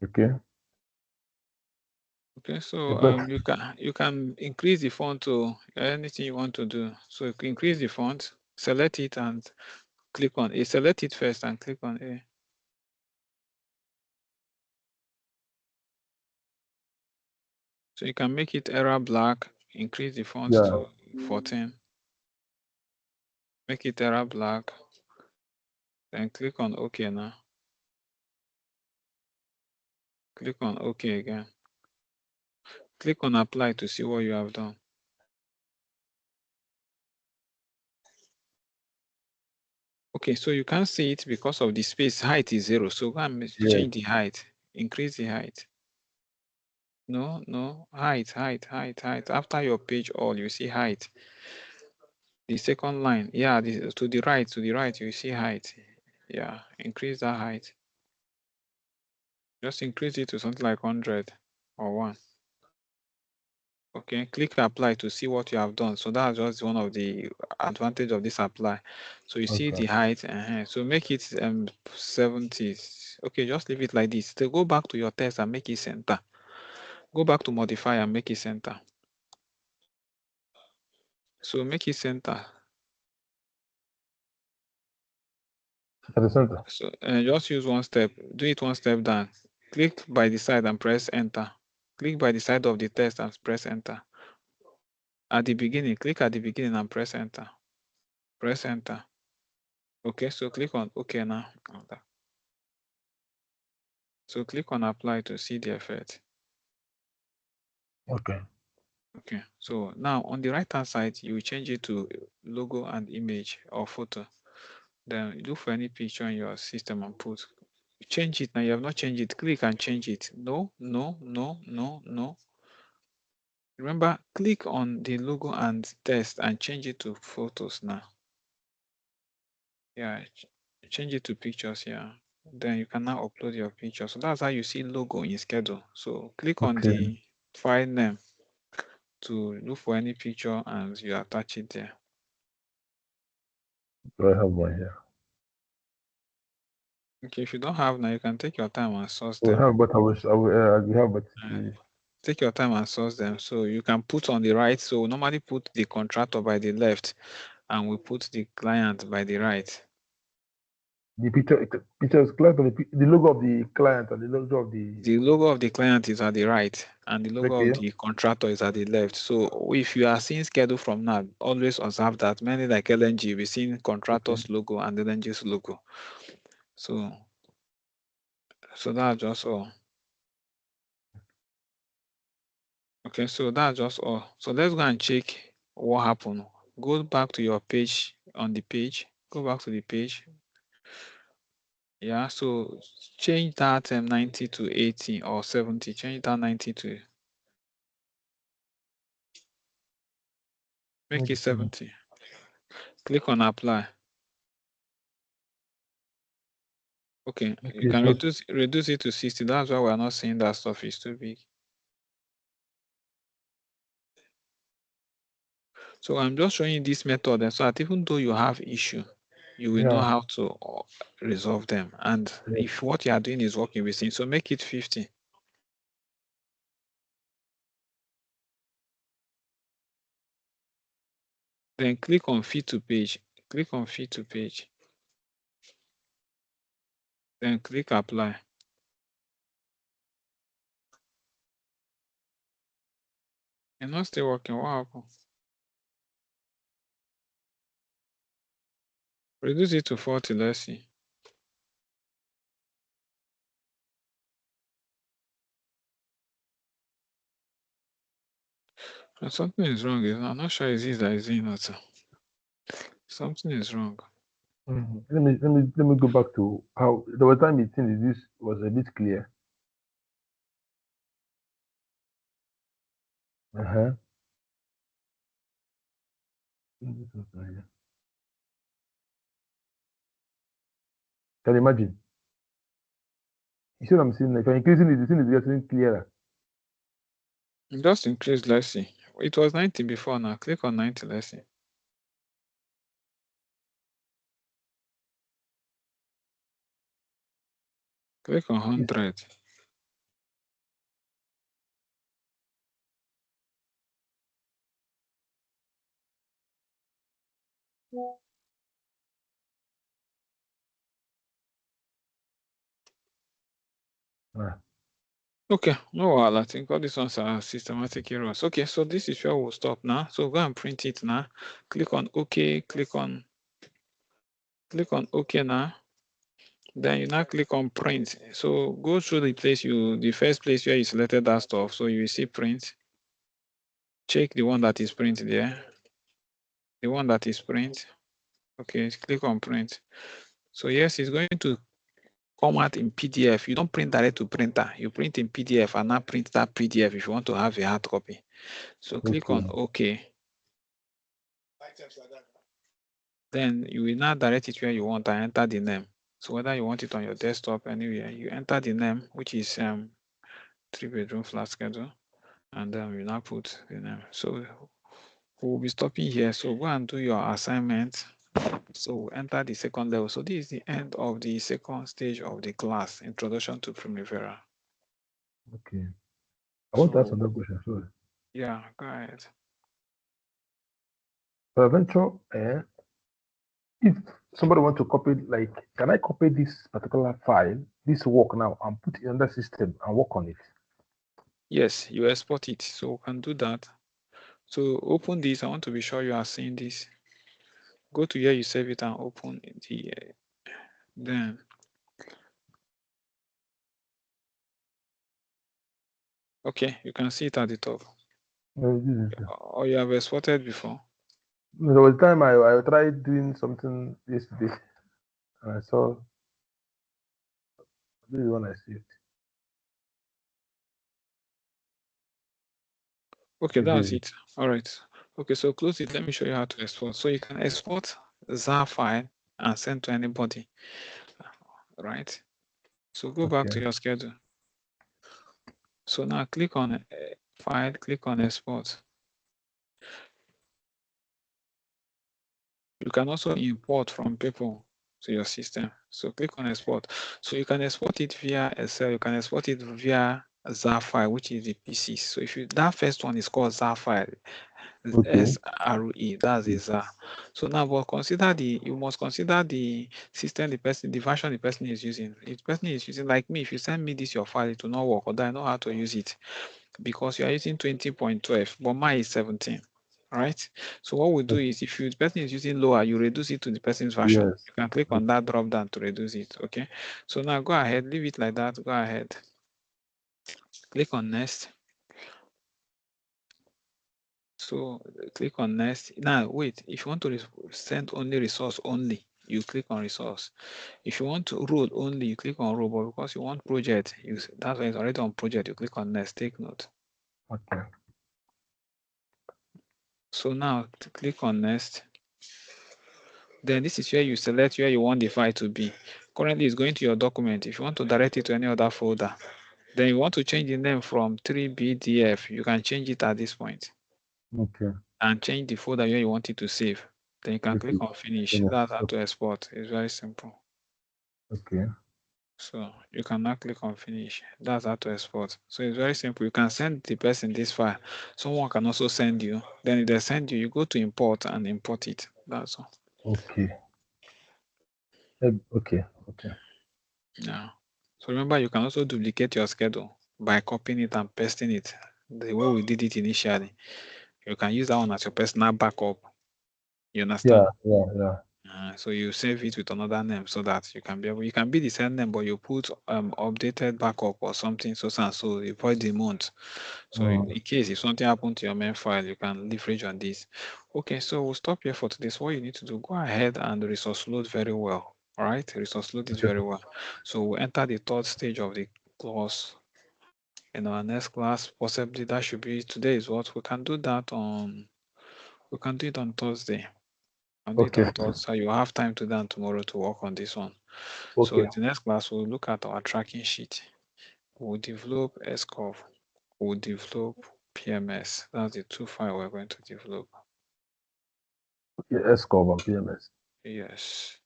Okay. Okay, so you can increase the font to anything you want to do. So you can increase the font, select it and click on A. Select it first and click on A. So you can make it error black, increase the font to 14. Make it error black. Then click on OK now. Click on OK again. Click on apply to see what you have done. Okay, so you can't see it because of the space. Height is 0. So go and change the height. Increase the height. No, height. After your page all, you see height. The second line, yeah, to the right, you see height. Yeah, increase that height. Just increase it to something like 100 or 1. Okay, click apply to see what you have done. So that's just one of the advantage of this apply. So you see the height, so make it 70. Okay, just leave it like this. So go back to your text and make it center. Go back to modify and make it center. So make it center. At the center. So just use one step. Do it one step down. Click by the side and press enter. Click by the side of the text and press enter. At the beginning, click at the beginning and press enter. Press enter. Okay, so click on OK now. So click on apply to see the effect. Okay. Okay, so now on the right hand side, you will change it to logo and image or photo. Then look for any picture in your system and put. Change it now. You have not changed it. Click and change it. No. Remember, click on the logo and text and change it to photos now. Yeah, change it to pictures. Yeah. Then you can now upload your picture. So that's how you see logo in schedule. So click on the file name to look for any picture and you attach it there. Do I have one here? Okay, if you don't have now, you can take your time and source I them. have, but I will have, but take your time and source them. So you can put on the right. So we normally put the contractor by the left and we put the client by the right. The pictures client of the logo of the client and the logo of the logo of the client is at the right and the logo of the contractor is at the left. So if you are seeing schedule from now, always observe that many like LNG, we're seeing contractor's logo and LNG's logo. So that's just all. Okay, so that's just all. So let's go and check what happened. Go back to your page on the page. Go back to the page. Yeah, so change that 90 to 80 or 70. Change that 90 to make it 70. Click on apply. Okay, you can reduce it to 60. That's why we're not seeing that stuff is too big. So I'm just showing you this method, and so that even though you have issue, you will know how to resolve them. And if what you are doing is working with it, so make it 50. Then click on fit to page. Click on fit to page. Then click apply. You're not still working. What happened? Reduce it to 40. Let's see. And something is wrong. I'm not sure it's this that is in also. Something is wrong. Let me go back to how the time it seems this was a bit clear. Can you imagine? You see what I'm saying? If you're increasing it, the thing is getting clearer. Just increase, let's see. It was 90 before now. Click on 90, let's see. Click on 100. Okay, no, well, I think all these ones are systematic errors. Okay, so this is where we'll stop now. So go and print it now. Click on OK, click on OK now. Then you now click on print. So go through the first place where you selected that stuff. So you will see print. Check the one that is print there. The one that is print. Okay, click on print. So yes, it's going to come out in PDF. You don't print direct to printer. You print in PDF and now print that PDF if you want to have a hard copy. So click on OK. Then you will now direct it where you want and enter the name. So whether you want it on your desktop, anywhere, you enter the name, which is 3-bedroom flat schedule, and you now put the name. So we'll be stopping here. So go and do your assignment. So enter the second level. So this is the end of the second stage of the class, Introduction to Primavera. Okay. I want to ask another question. Sorry. Yeah, go ahead. Peradventure, if somebody want to copy, like, can I copy this particular file, this work now, and put it in the system and work on it? Yes, you export it. So we can do that. So open this. I want to be sure you are seeing this. Go to here, you save it and open the then. Okay, you can see it at the top. Or you have exported before? There was a time I tried doing something yesterday, and I saw this is when I see it. Okay, that's it. All right. Okay, so close it. Let me show you how to export. So you can export ZAR file and send to anybody, right? So go back to your schedule. So now click on file, click on export. You can also import from people to your system. So click on export. So you can export it via Excel. You can export it via ZAR file, which is the P6. So if you that first one is called ZAR file, SRE, that's the ZAR. So now, but you must consider the system, the version the person is using. If the person is using, like me, if you send me this your file, it will not work, or I know how to use it because you are using 20.12, but mine is 17. All right. So what we do is, if the person is using lower, you reduce it to the person's version. Yes. You can click on that drop down to reduce it. Okay. So now go ahead, leave it like that. Go ahead. Click on next. So click on next. Now wait, if you want to send only resource only, you click on resource. If you want to role only, you click on role, but because you want project, that's why it's already on project, you click on next. Take note. Okay. So now click on next. Then this is where you select where you want the file to be. Currently it's going to your document. If you want to direct it to any other folder, then you want to change the name from 3BDF, you can change it at this point. Okay. And change the folder where you want it to save. Then you can click on finish. That's how to export. It's very simple. Okay. So you can now click on finish. That's how to export. So it's very simple. You can send the person this file. Someone can also send you. Then if they send you, you go to import and import it. That's all. Okay. Okay. Yeah. So remember, you can also duplicate your schedule by copying it and pasting it the way we did it initially. You can use that one as your personal backup. You understand? Yeah. So you save it with another name so that you can be the same name, but you put updated backup or something so you put the month. So in case if something happened to your main file, you can leverage on this. Okay, so we'll stop here for today. So what you need to do, go ahead and resource load very well. All right, resource load it very well. So we'll enter the third stage of the course in our next class. Possibly that should be today is what we can do that on. We can do it on Thursday. So you have time to then tomorrow to work on this one. So the next class we'll look at our tracking sheet. We'll develop Scurve. We'll develop PMS. That's the two files we're going to develop. Yeah, Scurve and PMS. Yes.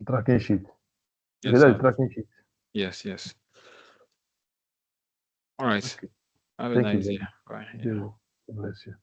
Tracking sheet. Yes, That's tracking sheet. Yes. All right. Okay. Have a nice day. Bye. Yeah. Bless you.